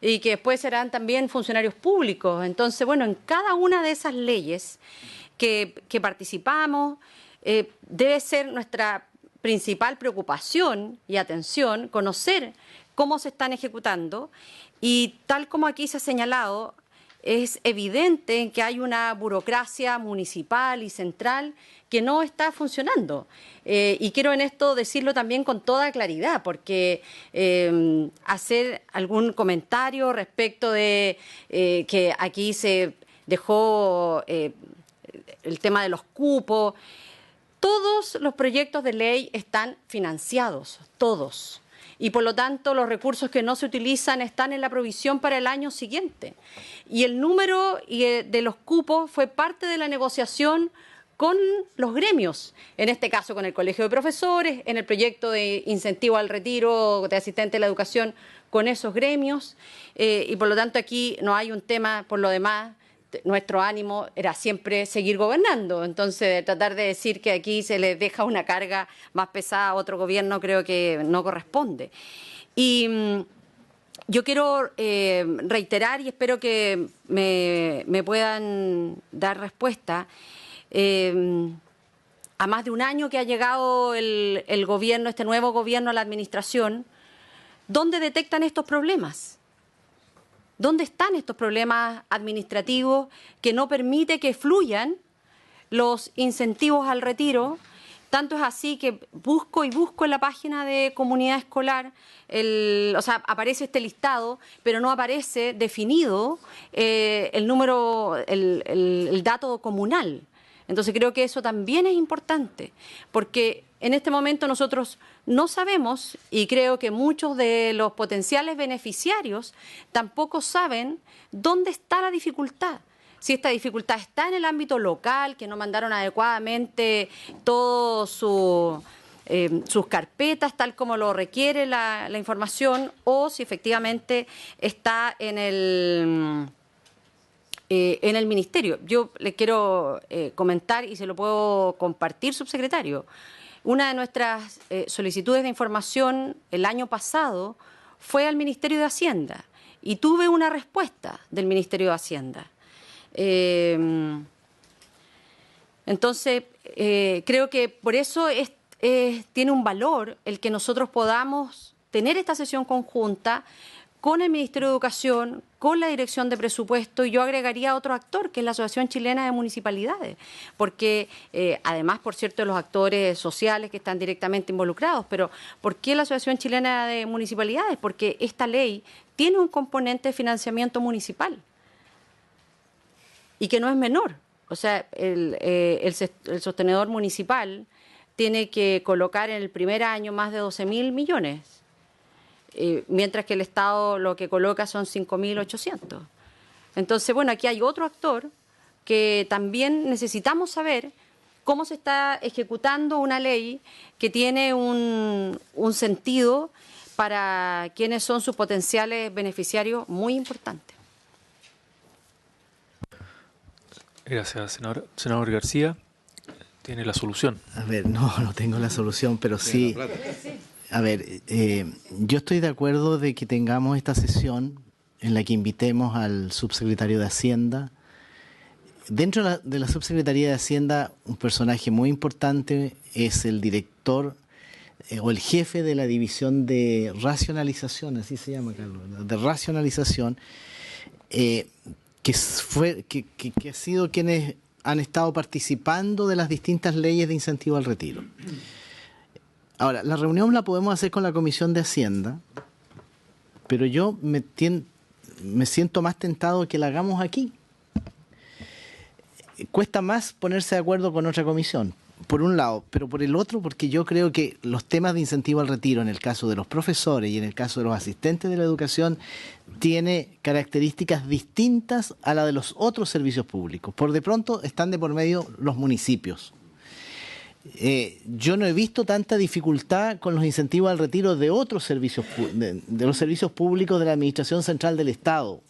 [SPEAKER 1] y que después serán también funcionarios públicos. Entonces, bueno, en cada una de esas leyes que participamos, debe ser nuestra principal preocupación y atención conocer cómo se están ejecutando, y tal como aquí se ha señalado, es evidente que hay una burocracia municipal y central que no está funcionando. Y quiero en esto decirlo también con toda claridad, porque hacer algún comentario respecto de que aquí se dejó el tema de los cupos. Todos los proyectos de ley están financiados, todos. Y por lo tanto los recursos que no se utilizan están en la provisión para el año siguiente. Y el número de los cupos fue parte de la negociación con los gremios, en este caso con el Colegio de Profesores, en el proyecto de incentivo al retiro de asistentes de la educación con esos gremios, y por lo tanto aquí no hay un tema. Por lo demás, nuestro ánimo era siempre seguir gobernando. Entonces, tratar de decir que aquí se les deja una carga más pesada a otro gobierno creo que no corresponde. Y yo quiero reiterar, y espero que me puedan dar respuesta, a más de un año que ha llegado el gobierno, este nuevo gobierno, a la administración, ¿dónde detectan estos problemas? ¿Dónde están estos problemas administrativos que no permite que fluyan los incentivos al retiro? Tanto es así que busco en la página de comunidad escolar, aparece este listado, pero no aparece definido el número, el dato comunal. Entonces creo que eso también es importante, porque en este momento nosotros no sabemos, y creo que muchos de los potenciales beneficiarios tampoco saben dónde está la dificultad. Si esta dificultad está en el ámbito local, que no mandaron adecuadamente todas sus carpetas tal como lo requiere la información, o si efectivamente está en el ministerio. Yo le quiero comentar, y se lo puedo compartir, subsecretario. Una de nuestras solicitudes de información el año pasado fue al Ministerio de Hacienda, y tuve una respuesta del Ministerio de Hacienda. Entonces, creo que por eso tiene un valor el que nosotros podamos tener esta sesión conjunta con el Ministerio de Educación, con la Dirección de Presupuesto, y yo agregaría otro actor, que es la Asociación Chilena de Municipalidades, porque además, por cierto, de los actores sociales que están directamente involucrados, pero ¿por qué la Asociación Chilena de Municipalidades? Porque esta ley tiene un componente de financiamiento municipal y que no es menor. O sea, el sostenedor municipal tiene que colocar en el primer año más de 12.000 millones. Mientras que el Estado lo que coloca son 5.800. Entonces, bueno, aquí hay otro actor que también necesitamos saber cómo se está ejecutando una ley que tiene un sentido para quienes son sus potenciales beneficiarios muy importante.
[SPEAKER 4] Gracias, senador García. ¿Tiene la solución?
[SPEAKER 6] A ver, no tengo la solución, pero sí. A ver, yo estoy de acuerdo de que tengamos esta sesión en la que invitemos al subsecretario de Hacienda. Dentro de la subsecretaría de Hacienda, un personaje muy importante es el director o el jefe de la división de racionalización, así se llama, Carlos, de racionalización, que ha sido quienes han estado participando de las distintas leyes de incentivo al retiro. Ahora, la reunión la podemos hacer con la Comisión de Hacienda, pero yo me siento más tentado que la hagamos aquí. Cuesta más ponerse de acuerdo con otra comisión, por un lado, pero por el otro, porque yo creo que los temas de incentivo al retiro, en el caso de los profesores y en el caso de los asistentes de la educación, tiene características distintas a la de los otros servicios públicos. Por de pronto están de por medio los municipios. Yo no he visto tanta dificultad con los incentivos al retiro de otros servicios, de los servicios públicos de la Administración Central del Estado.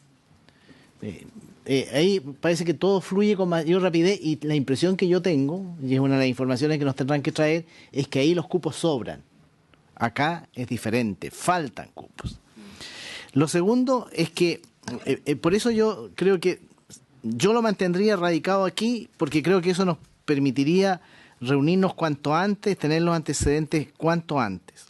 [SPEAKER 6] Ahí parece que todo fluye con mayor rapidez y la impresión que yo tengo, y es una de las informaciones que nos tendrán que traer, es que ahí los cupos sobran. Acá es diferente, faltan cupos. Lo segundo es que, por eso yo creo que yo lo mantendría radicado aquí, porque creo que eso nos permitiría reunirnos cuanto antes, tener los antecedentes cuanto antes.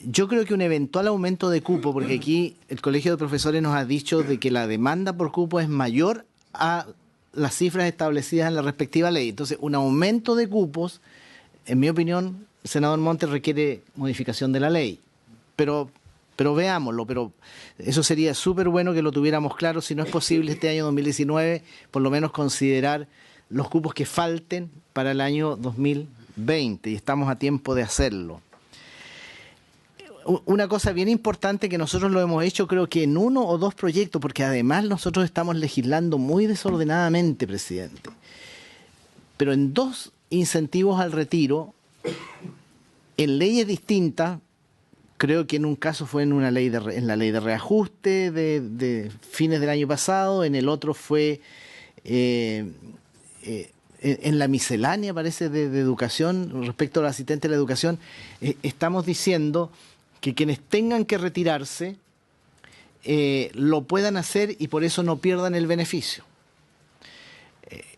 [SPEAKER 6] Yo creo que un eventual aumento de cupo, porque aquí el Colegio de Profesores nos ha dicho de que la demanda por cupo es mayor a las cifras establecidas en la respectiva ley. Entonces, un aumento de cupos, en mi opinión, senador Montes, requiere modificación de la ley. Pero veámoslo, pero eso sería súper bueno que lo tuviéramos claro. Si no es posible este año 2019, por lo menos considerar los cupos que falten para el año 2020, y estamos a tiempo de hacerlo. Una cosa bien importante que nosotros lo hemos hecho, creo que en 1 o 2 proyectos, porque además nosotros estamos legislando muy desordenadamente, presidente, pero en 2 incentivos al retiro, en leyes distintas. Creo que en un caso fue en la ley de reajuste de fines del año pasado, en el otro fue en la miscelánea, parece, de educación, respecto al asistente de la educación. Estamos diciendo que quienes tengan que retirarse lo puedan hacer y por eso no pierdan el beneficio.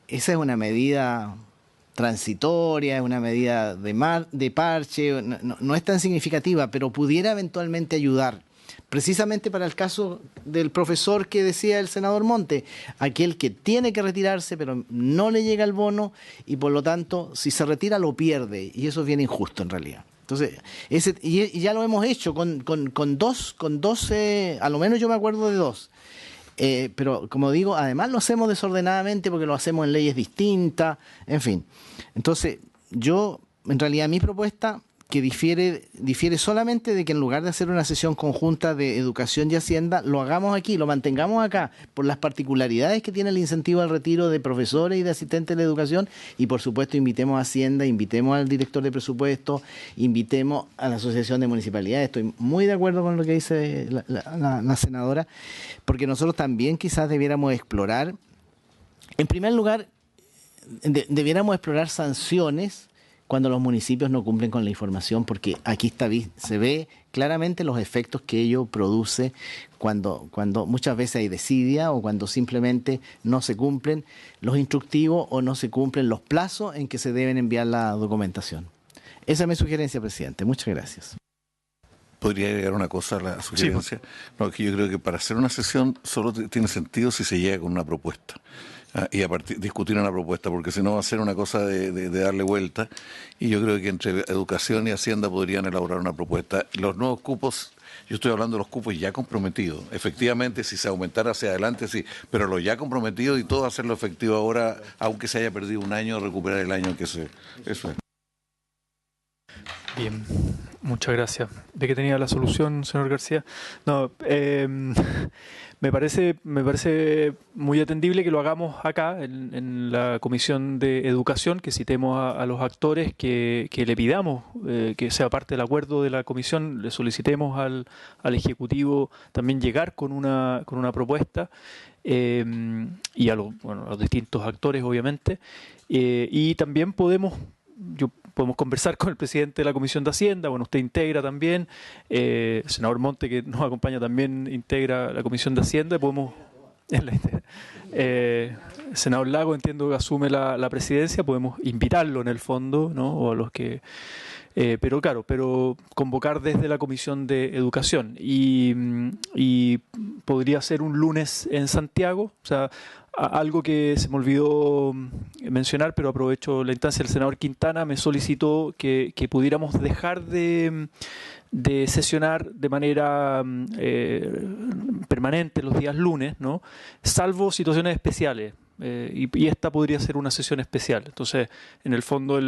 [SPEAKER 6] Esa es una medida transitoria, es una medida de parche, no es tan significativa, pero pudiera eventualmente ayudar, precisamente para el caso del profesor que decía el senador Monte, aquel que tiene que retirarse pero no le llega el bono y por lo tanto si se retira lo pierde, y eso es bien injusto en realidad. Entonces, y ya lo hemos hecho con 12, a lo menos yo me acuerdo de 2. Pero como digo, además lo hacemos desordenadamente porque lo hacemos en leyes distintas, en fin. Entonces, en realidad mi propuesta, que difiere solamente de que en lugar de hacer una sesión conjunta de educación y hacienda, lo hagamos aquí, lo mantengamos acá, por las particularidades que tiene el incentivo al retiro de profesores y de asistentes de educación, y por supuesto invitemos a Hacienda, invitemos al director de presupuesto, invitemos a la Asociación de Municipalidades. Estoy muy de acuerdo con lo que dice la senadora, porque nosotros también quizás debiéramos explorar, en primer lugar, debiéramos explorar sanciones cuando los municipios no cumplen con la información, porque aquí se ve claramente los efectos que ello produce cuando muchas veces hay desidia o cuando simplemente no se cumplen los instructivos o no se cumplen los plazos en que se deben enviar la documentación. Esa es mi sugerencia, presidente. Muchas gracias.
[SPEAKER 11] ¿Podría agregar una cosa a la sugerencia? Sí. No, que yo creo que para hacer una sesión solo tiene sentido si se llega con una propuesta. Y a partir discutir una propuesta, porque si no va a ser una cosa de darle vuelta. Y yo creo que entre Educación y Hacienda podrían elaborar una propuesta. Los nuevos cupos, yo estoy hablando de los cupos ya comprometidos. Efectivamente, si se aumentara hacia adelante, sí, pero los ya comprometidos y todo hacerlo efectivo ahora, aunque se haya perdido un año, recuperar el año que se... Eso es.
[SPEAKER 4] Bien, muchas gracias. ¿De qué tenía la solución, señor García? No, me parece muy atendible que lo hagamos acá, en la Comisión de Educación, que citemos a los actores, que le pidamos que sea parte del acuerdo de la Comisión, le solicitemos al Ejecutivo también llegar con una propuesta, y a los distintos actores, obviamente, y también podemos conversar con el presidente de la Comisión de Hacienda. Bueno, usted integra también, el senador Monte, que nos acompaña, también integra la Comisión de Hacienda. Senador Lago, entiendo que asume la presidencia, podemos invitarlo en el fondo, ¿no? O a los que... pero convocar desde la Comisión de Educación y podría ser un lunes en Santiago. O sea, algo que se me olvidó mencionar, pero aprovecho la instancia, el senador Quintana me solicitó que pudiéramos dejar de sesionar de manera permanente los días lunes, ¿no? Salvo situaciones especiales. Y esta podría ser una sesión especial. Entonces, en el fondo,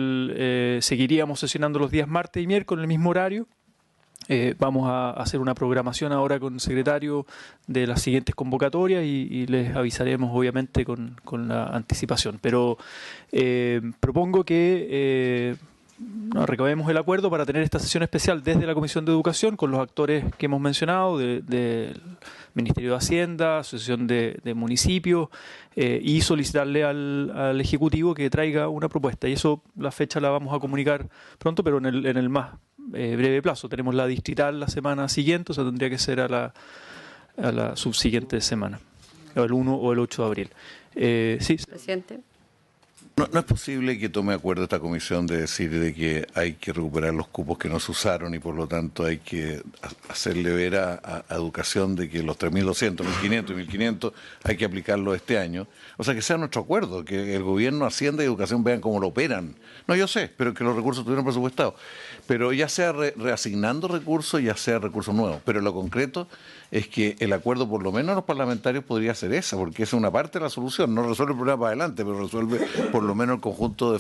[SPEAKER 4] seguiríamos sesionando los días martes y miércoles en el mismo horario. Vamos a hacer una programación ahora con el secretario de las siguientes convocatorias y les avisaremos, obviamente, con la anticipación. Pero propongo que recabemos el acuerdo para tener esta sesión especial desde la Comisión de Educación con los actores que hemos mencionado, del Ministerio de Hacienda, Asociación de Municipios, y solicitarle al Ejecutivo que traiga una propuesta. Y eso, la fecha la vamos a comunicar pronto, pero en el más breve plazo. Tenemos la distrital la semana siguiente, o sea, tendría que ser a la subsiguiente semana, el 1 o el 8 de abril. Sí.
[SPEAKER 1] Presidente.
[SPEAKER 11] No es posible que tome acuerdo esta comisión de decir de que hay que recuperar los cupos que no se usaron y por lo tanto hay que hacerle ver a Educación de que los 3.200, 1.500 y 1.500 hay que aplicarlo este año. O sea, que sea nuestro acuerdo, que el gobierno, Hacienda y Educación vean cómo lo operan. No, yo sé, pero que los recursos estuvieron presupuestados. Pero ya sea reasignando recursos, ya sea recursos nuevos. Pero lo concreto es que el acuerdo, por lo menos los parlamentarios, podría ser esa, porque es una parte de la solución. No resuelve el problema para adelante, pero resuelve por lo menos el conjunto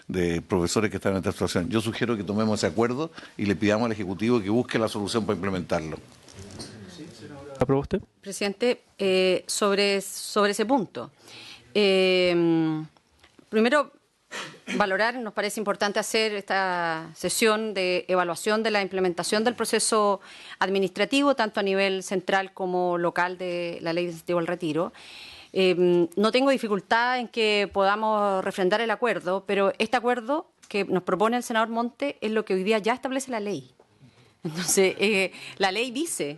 [SPEAKER 11] de profesores que están en esta situación. Yo sugiero que tomemos ese acuerdo y le pidamos al Ejecutivo que busque la solución para implementarlo.
[SPEAKER 4] ¿Aprobó usted?
[SPEAKER 1] Presidente, sobre ese punto. Primero, valorar, nos parece importante hacer esta sesión de evaluación de la implementación del proceso administrativo, tanto a nivel central como local, de la Ley de Incentivo al Retiro. No tengo dificultad en que podamos refrendar el acuerdo, pero este acuerdo que nos propone el senador Monte es lo que hoy día ya establece la ley. Entonces, la ley dice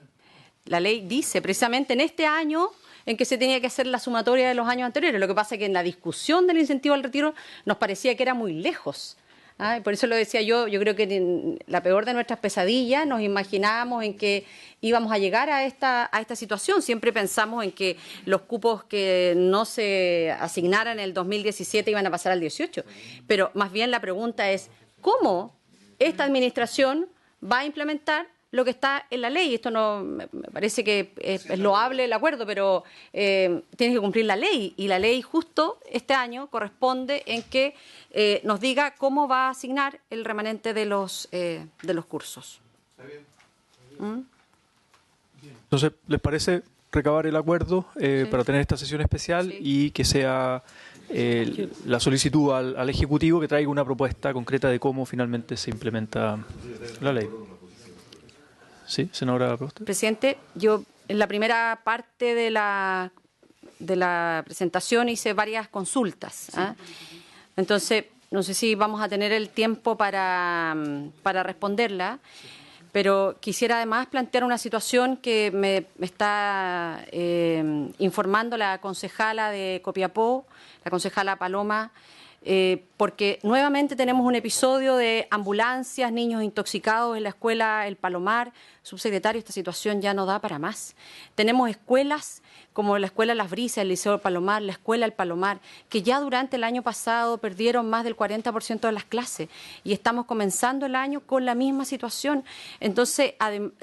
[SPEAKER 1] precisamente en este año en que se tenía que hacer la sumatoria de los años anteriores. Lo que pasa es que en la discusión del incentivo al retiro nos parecía que era muy lejos. Por eso lo decía yo creo que en la peor de nuestras pesadillas nos imaginábamos en que íbamos a llegar a esta situación. Siempre pensamos en que los cupos que no se asignaran en el 2017 iban a pasar al 18. Pero más bien la pregunta es, ¿cómo esta administración va a implementar lo que está en la ley? Esto no me parece que es loable el acuerdo, pero tiene que cumplir la ley, y la ley justo este año corresponde en que nos diga cómo va a asignar el remanente de los cursos.
[SPEAKER 4] ¿Está bien? Entonces, ¿les parece recabar el acuerdo para tener esta sesión especial y que sea la solicitud al Ejecutivo que traiga una propuesta concreta de cómo finalmente se implementa la ley? Sí, senadora Prost.
[SPEAKER 1] Presidente, yo en la primera parte de la presentación hice varias consultas. Entonces, no sé si vamos a tener el tiempo para responderla, pero quisiera además plantear una situación que me está informando la concejala de Copiapó, la concejala Paloma, porque nuevamente tenemos un episodio de ambulancias, niños intoxicados en la escuela El Palomar. Subsecretario, esta situación ya no da para más. Tenemos escuelas como la Escuela Las Brisas, el Liceo del Palomar, la Escuela El Palomar, que ya durante el año pasado perdieron más del 40% de las clases y estamos comenzando el año con la misma situación. Entonces,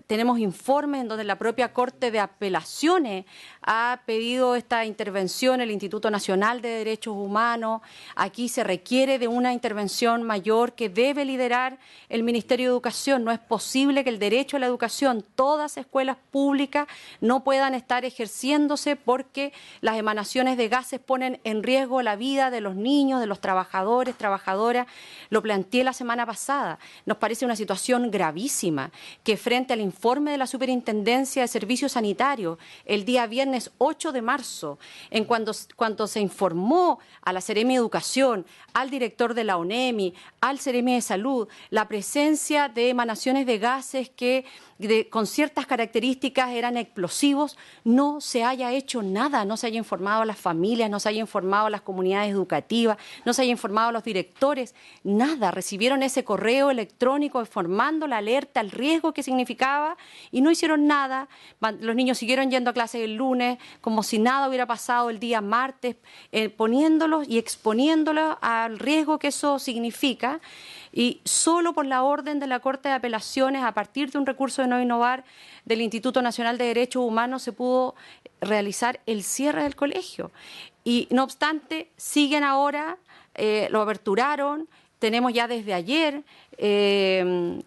[SPEAKER 1] tenemos informes en donde la propia Corte de Apelaciones ha pedido esta intervención, el Instituto Nacional de Derechos Humanos. Aquí se requiere de una intervención mayor que debe liderar el Ministerio de Educación. No es posible que el derecho a la educación, todas escuelas públicas, no puedan estar ejerciéndose porque las emanaciones de gases ponen en riesgo la vida de los niños, de los trabajadores, trabajadoras. Lo planteé la semana pasada. Nos parece una situación gravísima que frente al informe de la Superintendencia de Servicios Sanitarios el día viernes 8 de marzo, en cuando se informó a la Seremi de Educación, al director de la ONEMI, al Seremi de Salud, la presencia de emanaciones de gases que con ciertas características eran explosivos, no se haya hecho nada, no se haya informado a las familias, no se haya informado a las comunidades educativas, no se haya informado a los directores, nada. Recibieron ese correo electrónico informando la alerta, el riesgo que significaba y no hicieron nada. Los niños siguieron yendo a clases el lunes como si nada hubiera pasado el día martes, poniéndolos y exponiéndolos al riesgo que eso significa. Y solo por la orden de la Corte de Apelaciones, a partir de un recurso de no innovar del Instituto Nacional de Derechos Humanos, se pudo realizar el cierre del colegio. Y no obstante, siguen ahora, lo aperturaron. Tenemos ya desde ayer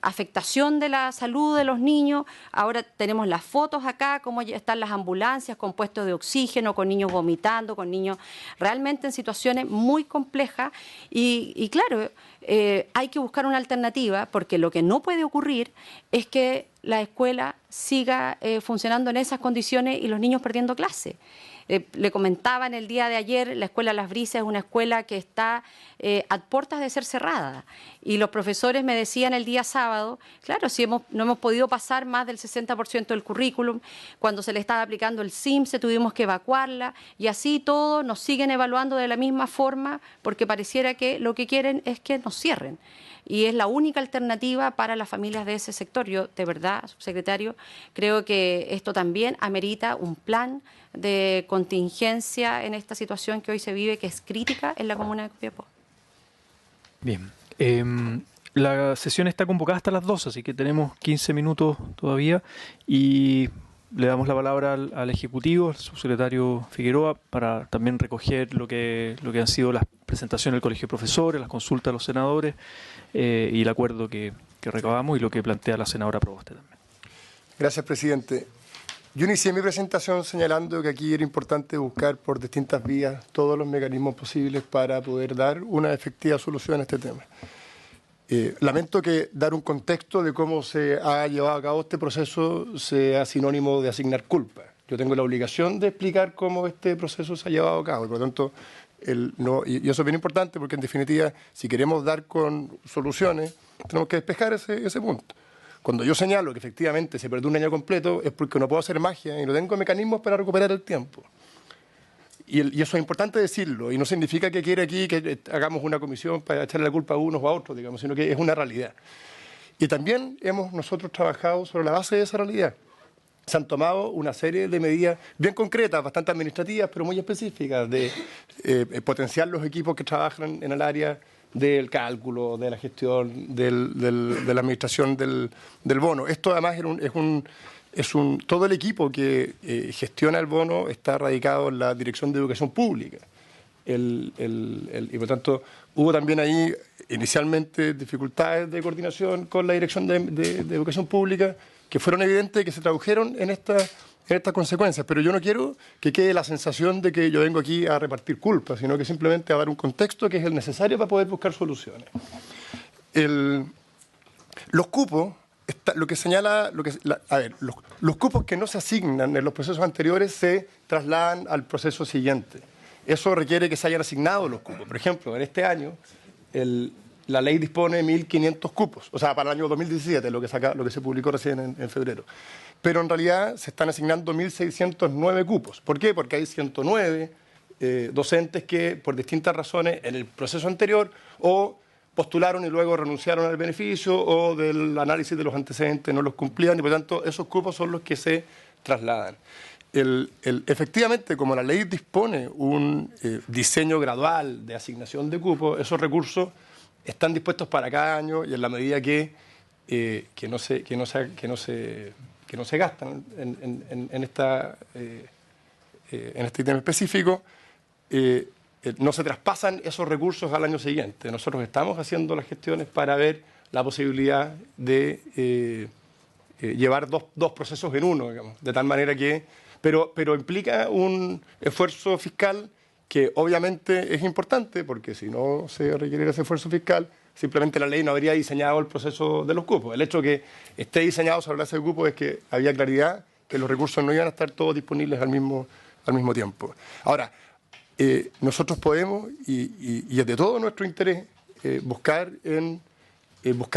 [SPEAKER 1] afectación de la salud de los niños. Ahora tenemos las fotos acá, cómo ya están las ambulancias con puestos de oxígeno, con niños vomitando, con niños realmente en situaciones muy complejas. Y claro, hay que buscar una alternativa, porque lo que no puede ocurrir es que la escuela siga funcionando en esas condiciones y los niños perdiendo clase. Le comentaba en el día de ayer, la Escuela Las Brisas es una escuela que está a puertas de ser cerrada. Y los profesores me decían el día sábado, claro, si no hemos podido pasar más del 60% del currículum, cuando se le estaba aplicando el CIMSE tuvimos que evacuarla, y así todos nos siguen evaluando de la misma forma, porque pareciera que lo que quieren es que nos cierren. Y es la única alternativa para las familias de ese sector. Yo, de verdad, subsecretario, creo que esto también amerita un plan de contingencia en esta situación que hoy se vive, que es crítica en la comuna de Copiapó.
[SPEAKER 4] Bien. La sesión está convocada hasta las 12, así que tenemos 15 minutos todavía y le damos la palabra al Ejecutivo, al subsecretario Figueroa, para también recoger lo que han sido las presentaciones del Colegio de Profesores, las consultas de los senadores y el acuerdo que recabamos y lo que plantea la senadora Proboste también.
[SPEAKER 5] Gracias, presidente. Yo inicié mi presentación señalando que aquí era importante buscar por distintas vías todos los mecanismos posibles para poder dar una efectiva solución a este tema. Lamento que dar un contexto de cómo se ha llevado a cabo este proceso sea sinónimo de asignar culpa. Yo tengo la obligación de explicar cómo este proceso se ha llevado a cabo y por lo tanto, y eso es bien importante porque en definitiva, si queremos dar con soluciones, tenemos que despejar ese punto. Cuando yo señalo que efectivamente se perdió un año completo es porque no puedo hacer magia y no tengo mecanismos para recuperar el tiempo. Y eso es importante decirlo, y no significa que quiera aquí que hagamos una comisión para echarle la culpa a unos o a otros, digamos, sino que es una realidad. Y también hemos nosotros trabajado sobre la base de esa realidad. Se han tomado una serie de medidas bien concretas, bastante administrativas, pero muy específicas, de potenciar los equipos que trabajan en el área del cálculo, de la gestión, de la administración del bono. Esto además todo el equipo que gestiona el bono está radicado en la Dirección de Educación Pública. Y por tanto, hubo también ahí inicialmente dificultades de coordinación con la Dirección de Educación Pública que fueron evidentes y que se tradujeron en estas consecuencias. Pero yo no quiero que quede la sensación de que yo vengo aquí a repartir culpa, sino que simplemente a dar un contexto que es el necesario para poder buscar soluciones. Los cupos, lo que señala, los cupos que no se asignan en los procesos anteriores se trasladan al proceso siguiente. Eso requiere que se hayan asignado los cupos. Por ejemplo, en este año la ley dispone de 1.500 cupos, o sea, para el año 2017, lo que se publicó recién en febrero. Pero en realidad se están asignando 1.609 cupos. ¿Por qué? Porque hay 109 docentes que, por distintas razones, en el proceso anterior, o postularon y luego renunciaron al beneficio, o del análisis de los antecedentes no los cumplían, y por tanto esos cupos son los que se trasladan. Efectivamente, como la ley dispone un diseño gradual de asignación de cupos, esos recursos están dispuestos para cada año y en la medida que no se gastan en este tema específico, no se traspasan esos recursos al año siguiente. Nosotros estamos haciendo las gestiones para ver la posibilidad de llevar dos procesos en uno, digamos, de tal manera que... Pero implica un esfuerzo fiscal que obviamente es importante, porque si no se requiriera ese esfuerzo fiscal, simplemente la ley no habría diseñado el proceso de los cupos. El hecho de que esté diseñado sobre la base de cupos es que había claridad que los recursos no iban a estar todos disponibles al mismo tiempo. Ahora, nosotros podemos, y es de todo nuestro interés, buscar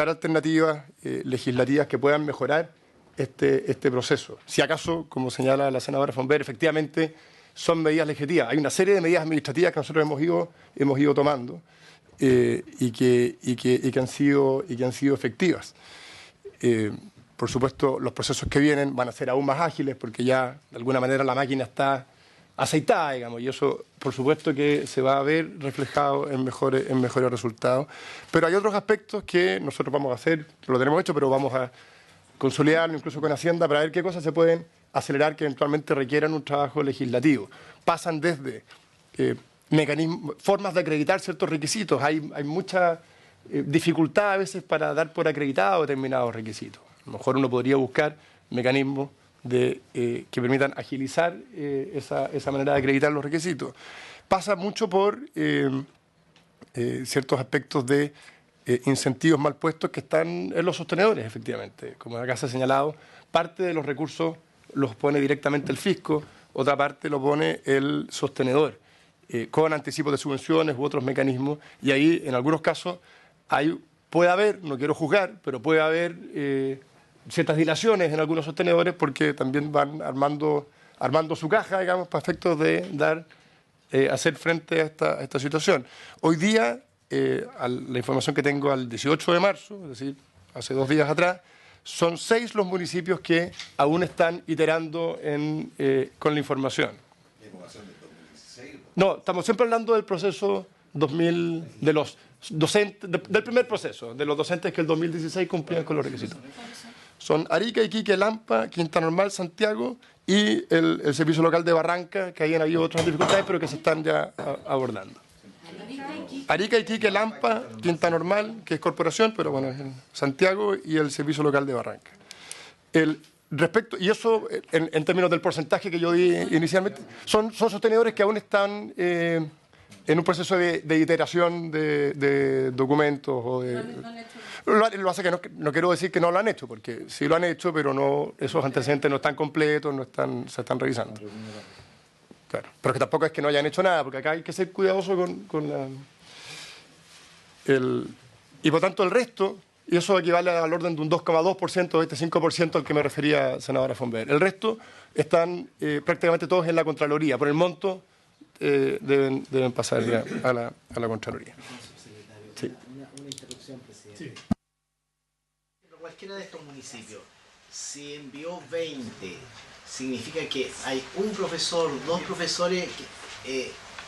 [SPEAKER 5] alternativas legislativas que puedan mejorar este proceso. Si acaso, como señala la senadora Fonver, efectivamente son medidas legislativas. Hay una serie de medidas administrativas que nosotros hemos ido tomando y que han sido efectivas. Por supuesto, los procesos que vienen van a ser aún más ágiles porque ya, de alguna manera, la máquina está aceitada, digamos, y eso, por supuesto, que se va a ver reflejado en mejores resultados. Pero hay otros aspectos que nosotros vamos a hacer, lo tenemos hecho, pero vamos a consolidarlo incluso con Hacienda para ver qué cosas se pueden acelerar que eventualmente requieran un trabajo legislativo. Pasan desde mecanismos, formas de acreditar ciertos requisitos. Hay mucha dificultad a veces para dar por acreditado determinados requisitos. A lo mejor uno podría buscar mecanismos que permitan agilizar esa manera de acreditar los requisitos. Pasa mucho por ciertos aspectos de incentivos mal puestos que están en los sostenedores, efectivamente. Como acá se ha señalado, parte de los recursos los pone directamente el fisco, otra parte lo pone el sostenedor, con anticipos de subvenciones u otros mecanismos, y ahí, en algunos casos, puede haber, no quiero juzgar, pero puede haber ciertas dilaciones en algunos sostenedores porque también van armando su caja, digamos, para efectos de hacer frente a esta situación. Hoy día, la información que tengo al 18 de marzo, es decir, hace 2 días atrás, son 6 los municipios que aún están iterando con la información. No, estamos siempre hablando del proceso 2000, de los docentes, del primer proceso, de los docentes que el 2016 cumplían con los requisitos. Son Arica, Iquique, Lampa, Quinta Normal, Santiago y el Servicio Local de Barranca, que ahí han habido otras dificultades, pero que se están ya abordando. Arica, Iquique, Lampa, Quinta Normal, que es corporación, pero bueno, es Santiago, y el Servicio Local de Barranca. Y eso, en términos del porcentaje que yo di inicialmente, son sostenedores que aún están en un proceso de iteración de documentos. Lo hace que no quiero decir que no lo han hecho, porque sí lo han hecho, pero esos antecedentes no están completos, se están revisando. Claro, pero que tampoco es que no hayan hecho nada, porque acá hay que ser cuidadoso y por tanto el resto, y eso equivale al orden de un 2,2% de este 5% al que me refería senadora Fonver. El resto están prácticamente todos en la Contraloría. Por el monto deben pasar ya a la Contraloría. Sí.
[SPEAKER 6] Una interrupción, presidente. Sí. Cualquiera de estos municipios, si envió 20, significa que hay un profesor, 2 profesores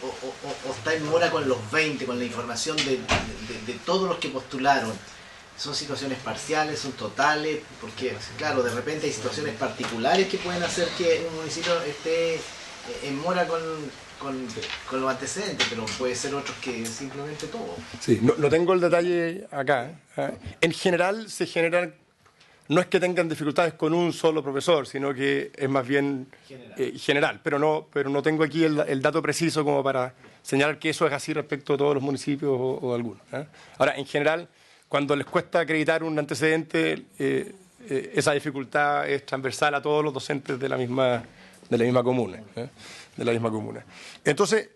[SPEAKER 6] o está en mora con los 20, con la información de todos los que postularon. ¿Son situaciones parciales, son totales? Porque, claro, de repente hay situaciones particulares que pueden hacer que un municipio esté en mora con los antecedentes, pero puede ser otros que simplemente todo.
[SPEAKER 5] Sí, no tengo el detalle acá. En general se generan, no es que tengan dificultades con un solo profesor, sino que es más bien general, pero no tengo aquí el dato preciso como para señalar que eso es así respecto a todos los municipios o algunos. Ahora, en general, cuando les cuesta acreditar un antecedente, esa dificultad es transversal a todos los docentes de la misma comuna. Entonces,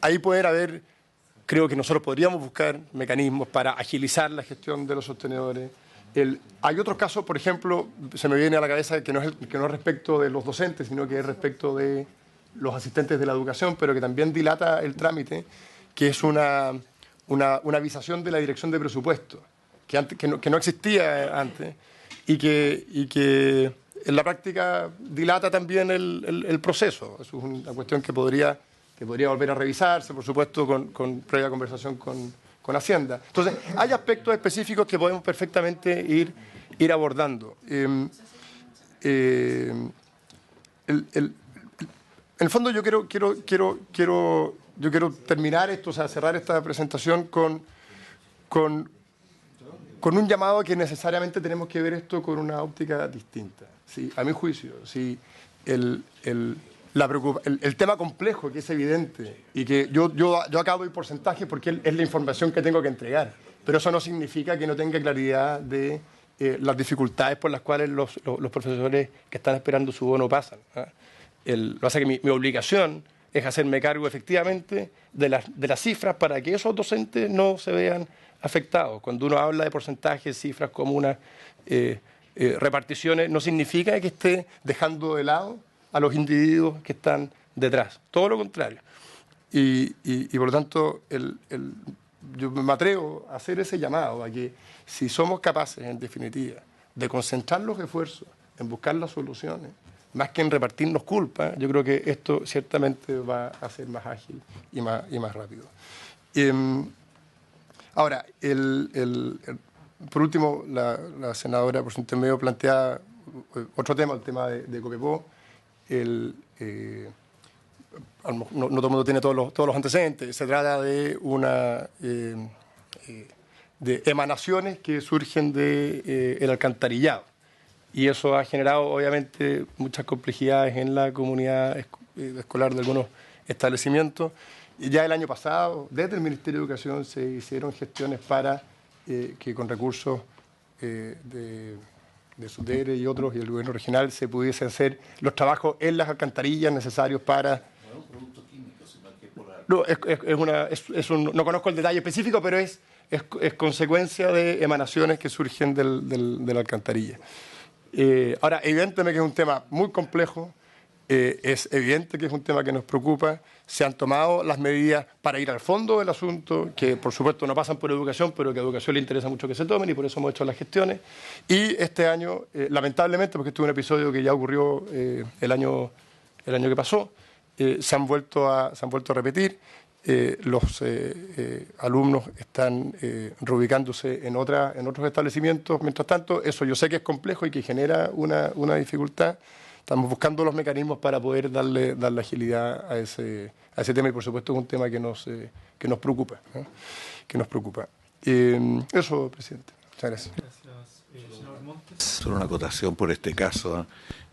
[SPEAKER 5] ahí pueden haber creo que nosotros podríamos buscar mecanismos para agilizar la gestión de los sostenedores. Hay otros casos, por ejemplo, se me viene a la cabeza que no es respecto de los docentes, sino que es respecto de los asistentes de la educación, pero que también dilata el trámite, que es una avisación de la dirección de presupuesto, que no existía antes y que en la práctica dilata también el proceso. Eso es una cuestión que podría volver a revisarse, por supuesto, con previa conversación con Hacienda. Entonces, hay aspectos específicos que podemos perfectamente ir abordando. En el fondo yo quiero terminar esto, o sea, cerrar esta presentación con un llamado a que necesariamente tenemos que ver esto con una óptica distinta. ¿Sí? A mi juicio, sí, el tema complejo, que es evidente, y que yo acá doy porcentajes porque es la información que tengo que entregar, pero eso no significa que no tenga claridad de las dificultades por las cuales los profesores que están esperando su bono pasan. Lo que pasa es que mi obligación es hacerme cargo efectivamente de las cifras para que esos docentes no se vean afectados. Cuando uno habla de porcentajes, cifras como unas reparticiones, no significa que esté dejando de lado a los individuos que están detrás. Todo lo contrario. Y por lo tanto, yo me atrevo a hacer ese llamado a que si somos capaces, en definitiva, de concentrar los esfuerzos en buscar las soluciones, más que en repartirnos culpas, yo creo que esto ciertamente va a ser más ágil y más rápido. Ahora, por último, la senadora por su intermedio plantea otro tema, el tema de Copiapó. No todo el mundo tiene todos los antecedentes. Se trata de de emanaciones que surgen del alcantarillado. Y eso ha generado, obviamente, muchas complejidades en la comunidad escolar de algunos establecimientos. Y ya el año pasado, desde el Ministerio de Educación, se hicieron gestiones para que con recursos de SUTERE y otros, y el gobierno regional, se pudiese hacer los trabajos en las alcantarillas necesarios para... No, no conozco el detalle específico, pero es consecuencia de emanaciones que surgen de la alcantarilla. Ahora, evidentemente que es un tema muy complejo, es evidente que es un tema que nos preocupa. Se han tomado las medidas para ir al fondo del asunto, que por supuesto no pasan por educación, pero que a educación le interesa mucho que se tomen, y por eso hemos hecho las gestiones. Y este año, lamentablemente, porque este es un episodio que ya ocurrió el año que pasó, se han vuelto a repetir. Los alumnos están reubicándose en otros establecimientos. Mientras tanto, eso yo sé que es complejo y que genera una dificultad. Estamos buscando los mecanismos para poder darle agilidad a ese tema, y por supuesto es un tema que nos preocupa, ¿no? Eso, presidente. Muchas gracias.
[SPEAKER 11] Solo una acotación por este caso.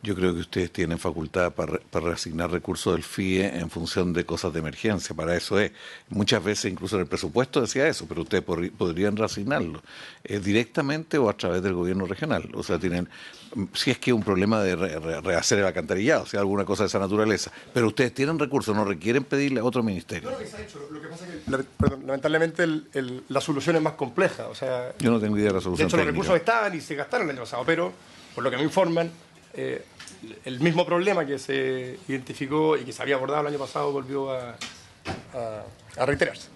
[SPEAKER 11] Yo creo que ustedes tienen facultad para reasignar recursos del FIE en función de cosas de emergencia. Para eso es. Muchas veces incluso en el presupuesto decía eso, pero ustedes podrían reasignarlo directamente o a través del gobierno regional. O sea, tienen, si es que es un problema de rehacer el alcantarillado, si hay alguna cosa de esa naturaleza. Pero ustedes tienen recursos, no requieren pedirle a otro ministerio.
[SPEAKER 5] Lo que se ha hecho, lo que pasa es que lamentablemente la solución es más compleja. O sea,
[SPEAKER 11] yo no tengo idea de la solución.
[SPEAKER 5] De hecho,
[SPEAKER 11] técnica.
[SPEAKER 5] Los recursos estaban y se gastaron el año pasado, pero por lo que me informan, el mismo problema que se identificó y que se había abordado el año pasado volvió a reiterarse.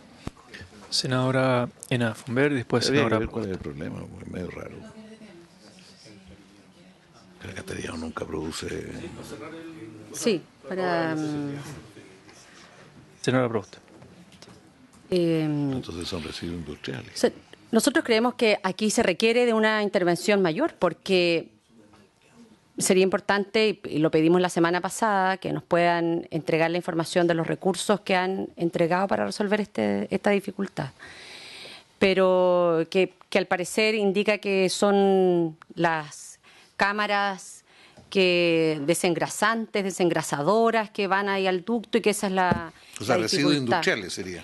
[SPEAKER 4] Senadora Ena Fumber, después senadora...
[SPEAKER 11] ¿Cuál es el problema? Es medio raro. El alcantarillado nunca produce...
[SPEAKER 1] Sí, para...
[SPEAKER 4] Senadora Prost.
[SPEAKER 11] Entonces son residuos industriales.
[SPEAKER 1] Nosotros creemos que aquí se requiere de una intervención mayor, porque sería importante, y lo pedimos la semana pasada, que nos puedan entregar la información de los recursos que han entregado para resolver esta dificultad. Pero que al parecer indica que son las cámaras desengrasantes, desengrasadoras, que van ahí al ducto, y que esa es la
[SPEAKER 11] O sea,
[SPEAKER 1] la
[SPEAKER 11] residuos
[SPEAKER 1] dificultad.
[SPEAKER 11] industriales sería.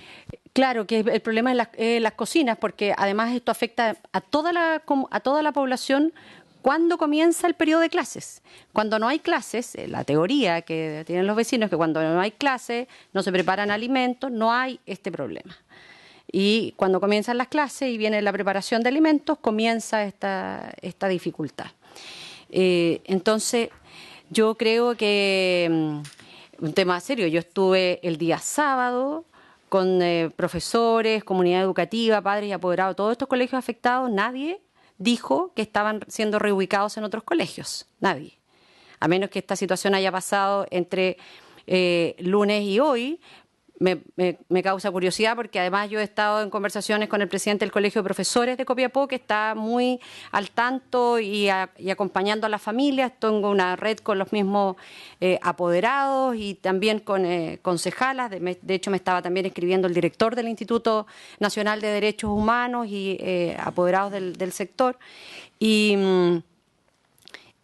[SPEAKER 1] Claro, que el problema es las cocinas, porque además esto afecta a toda la población cuando comienza el periodo de clases. Cuando no hay clases, la teoría que tienen los vecinos es que cuando no hay clases, no se preparan alimentos, no hay este problema. y cuando comienzan las clases y viene la preparación de alimentos, comienza esta dificultad. Entonces, yo creo que un tema serio. Yo estuve el día sábado con profesores, comunidad educativa, padres y apoderados, todos estos colegios afectados. Nadie dijo que estaban siendo reubicados en otros colegios, nadie. A menos que esta situación haya pasado entre lunes y hoy, me causa curiosidad, porque además yo he estado en conversaciones con el presidente del Colegio de Profesores de Copiapó, que está muy al tanto y acompañando a las familias. Tengo una red con los mismos apoderados y también con concejalas. De hecho, me estaba también escribiendo el director del Instituto Nacional de Derechos Humanos y apoderados del sector.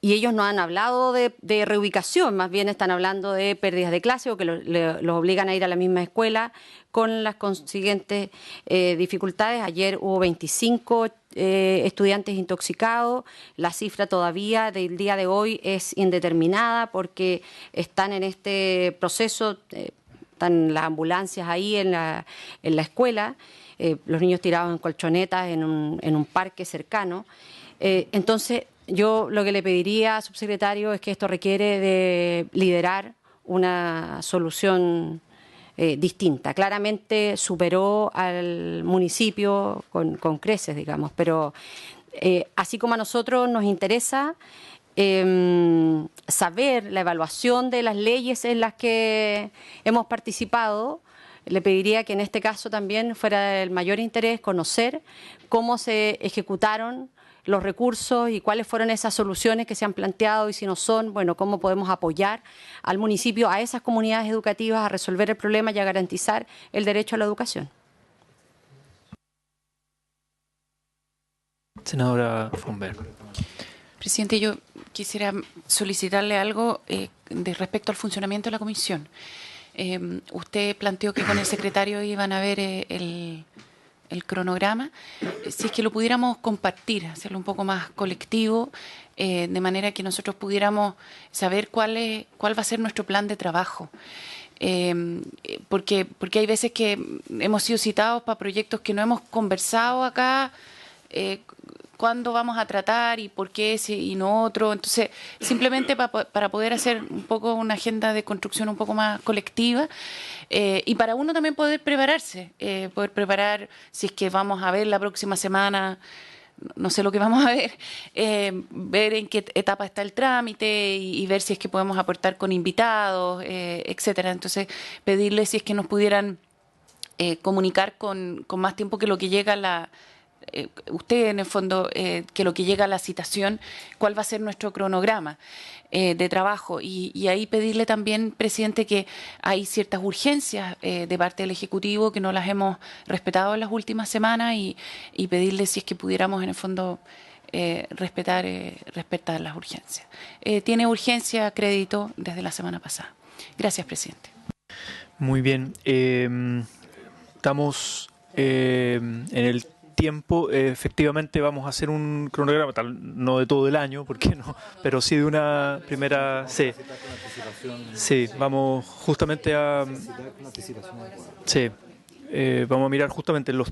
[SPEAKER 1] Y ellos no han hablado de reubicación, más bien están hablando de pérdidas de clase o que los obligan a ir a la misma escuela con las consiguientes dificultades. Ayer hubo 25 estudiantes intoxicados. La cifra todavía del día de hoy es indeterminada porque están en este proceso, están las ambulancias ahí en la escuela, los niños tirados en colchonetas en un parque cercano. Entonces, yo lo que le pediría, subsecretario, es que esto requiere de liderar una solución distinta. Claramente superó al municipio con creces, digamos, pero así como a nosotros nos interesa saber la evaluación de las leyes en las que hemos participado, le pediría que en este caso también fuera del mayor interés conocer cómo se ejecutaron los recursos y cuáles fueron esas soluciones que se han planteado, y si no son, bueno, cómo podemos apoyar al municipio, a esas comunidades educativas a resolver el problema y a garantizar el derecho a la educación.
[SPEAKER 4] Senadora Fomber.
[SPEAKER 9] Presidente, yo quisiera solicitarle algo de respecto al funcionamiento de la comisión. Usted planteó que con el secretario iban a ver el cronograma. Si es que lo pudiéramos compartir, hacerlo un poco más colectivo, de manera que nosotros pudiéramos saber cuál va a ser nuestro plan de trabajo. Porque hay veces que hemos sido citados para proyectos que no hemos conversado acá, cuándo vamos a tratar y por qué ese y no otro. Entonces, simplemente para poder hacer un poco una agenda de construcción un poco más colectiva, y para uno también poder prepararse, poder preparar si es que vamos a ver la próxima semana, no sé lo que vamos a ver, ver en qué etapa está el trámite y ver si es que podemos aportar con invitados, etcétera. Entonces, pedirles si es que nos pudieran comunicar con más tiempo que lo que llega usted en el fondo, que lo que llega a la citación, cuál va a ser nuestro cronograma de trabajo, y ahí pedirle también, presidente, que hay ciertas urgencias de parte del Ejecutivo que no las hemos respetado en las últimas semanas, y pedirle si es que pudiéramos en el fondo respetar las urgencias. Tiene urgencia crédito desde la semana pasada. Gracias, presidente.
[SPEAKER 4] Muy bien. Estamos en el tiempo. Efectivamente vamos a hacer un cronograma, no de todo el año, porque no, pero sí de una primera. Sí, vamos justamente a. Sí, vamos a mirar justamente los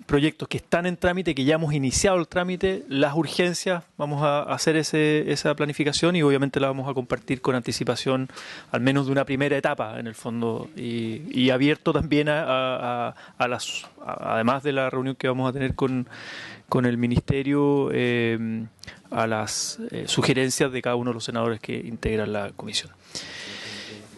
[SPEAKER 4] proyectos que están en trámite, que ya hemos iniciado el trámite, las urgencias, vamos a hacer esa planificación y obviamente la vamos a compartir con anticipación, al menos de una primera etapa en el fondo, y abierto también además de la reunión que vamos a tener con el Ministerio, a las sugerencias de cada uno de los senadores que integran la comisión.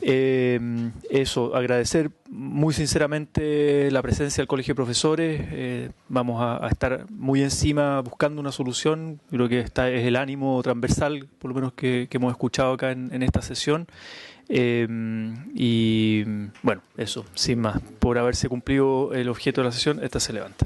[SPEAKER 4] Eso, agradecer muy sinceramente la presencia del Colegio de Profesores. Vamos a estar muy encima buscando una solución. Creo que es el ánimo transversal, por lo menos que hemos escuchado acá en esta sesión. Y bueno, eso, sin más, por haberse cumplido el objeto de la sesión, esta se levanta.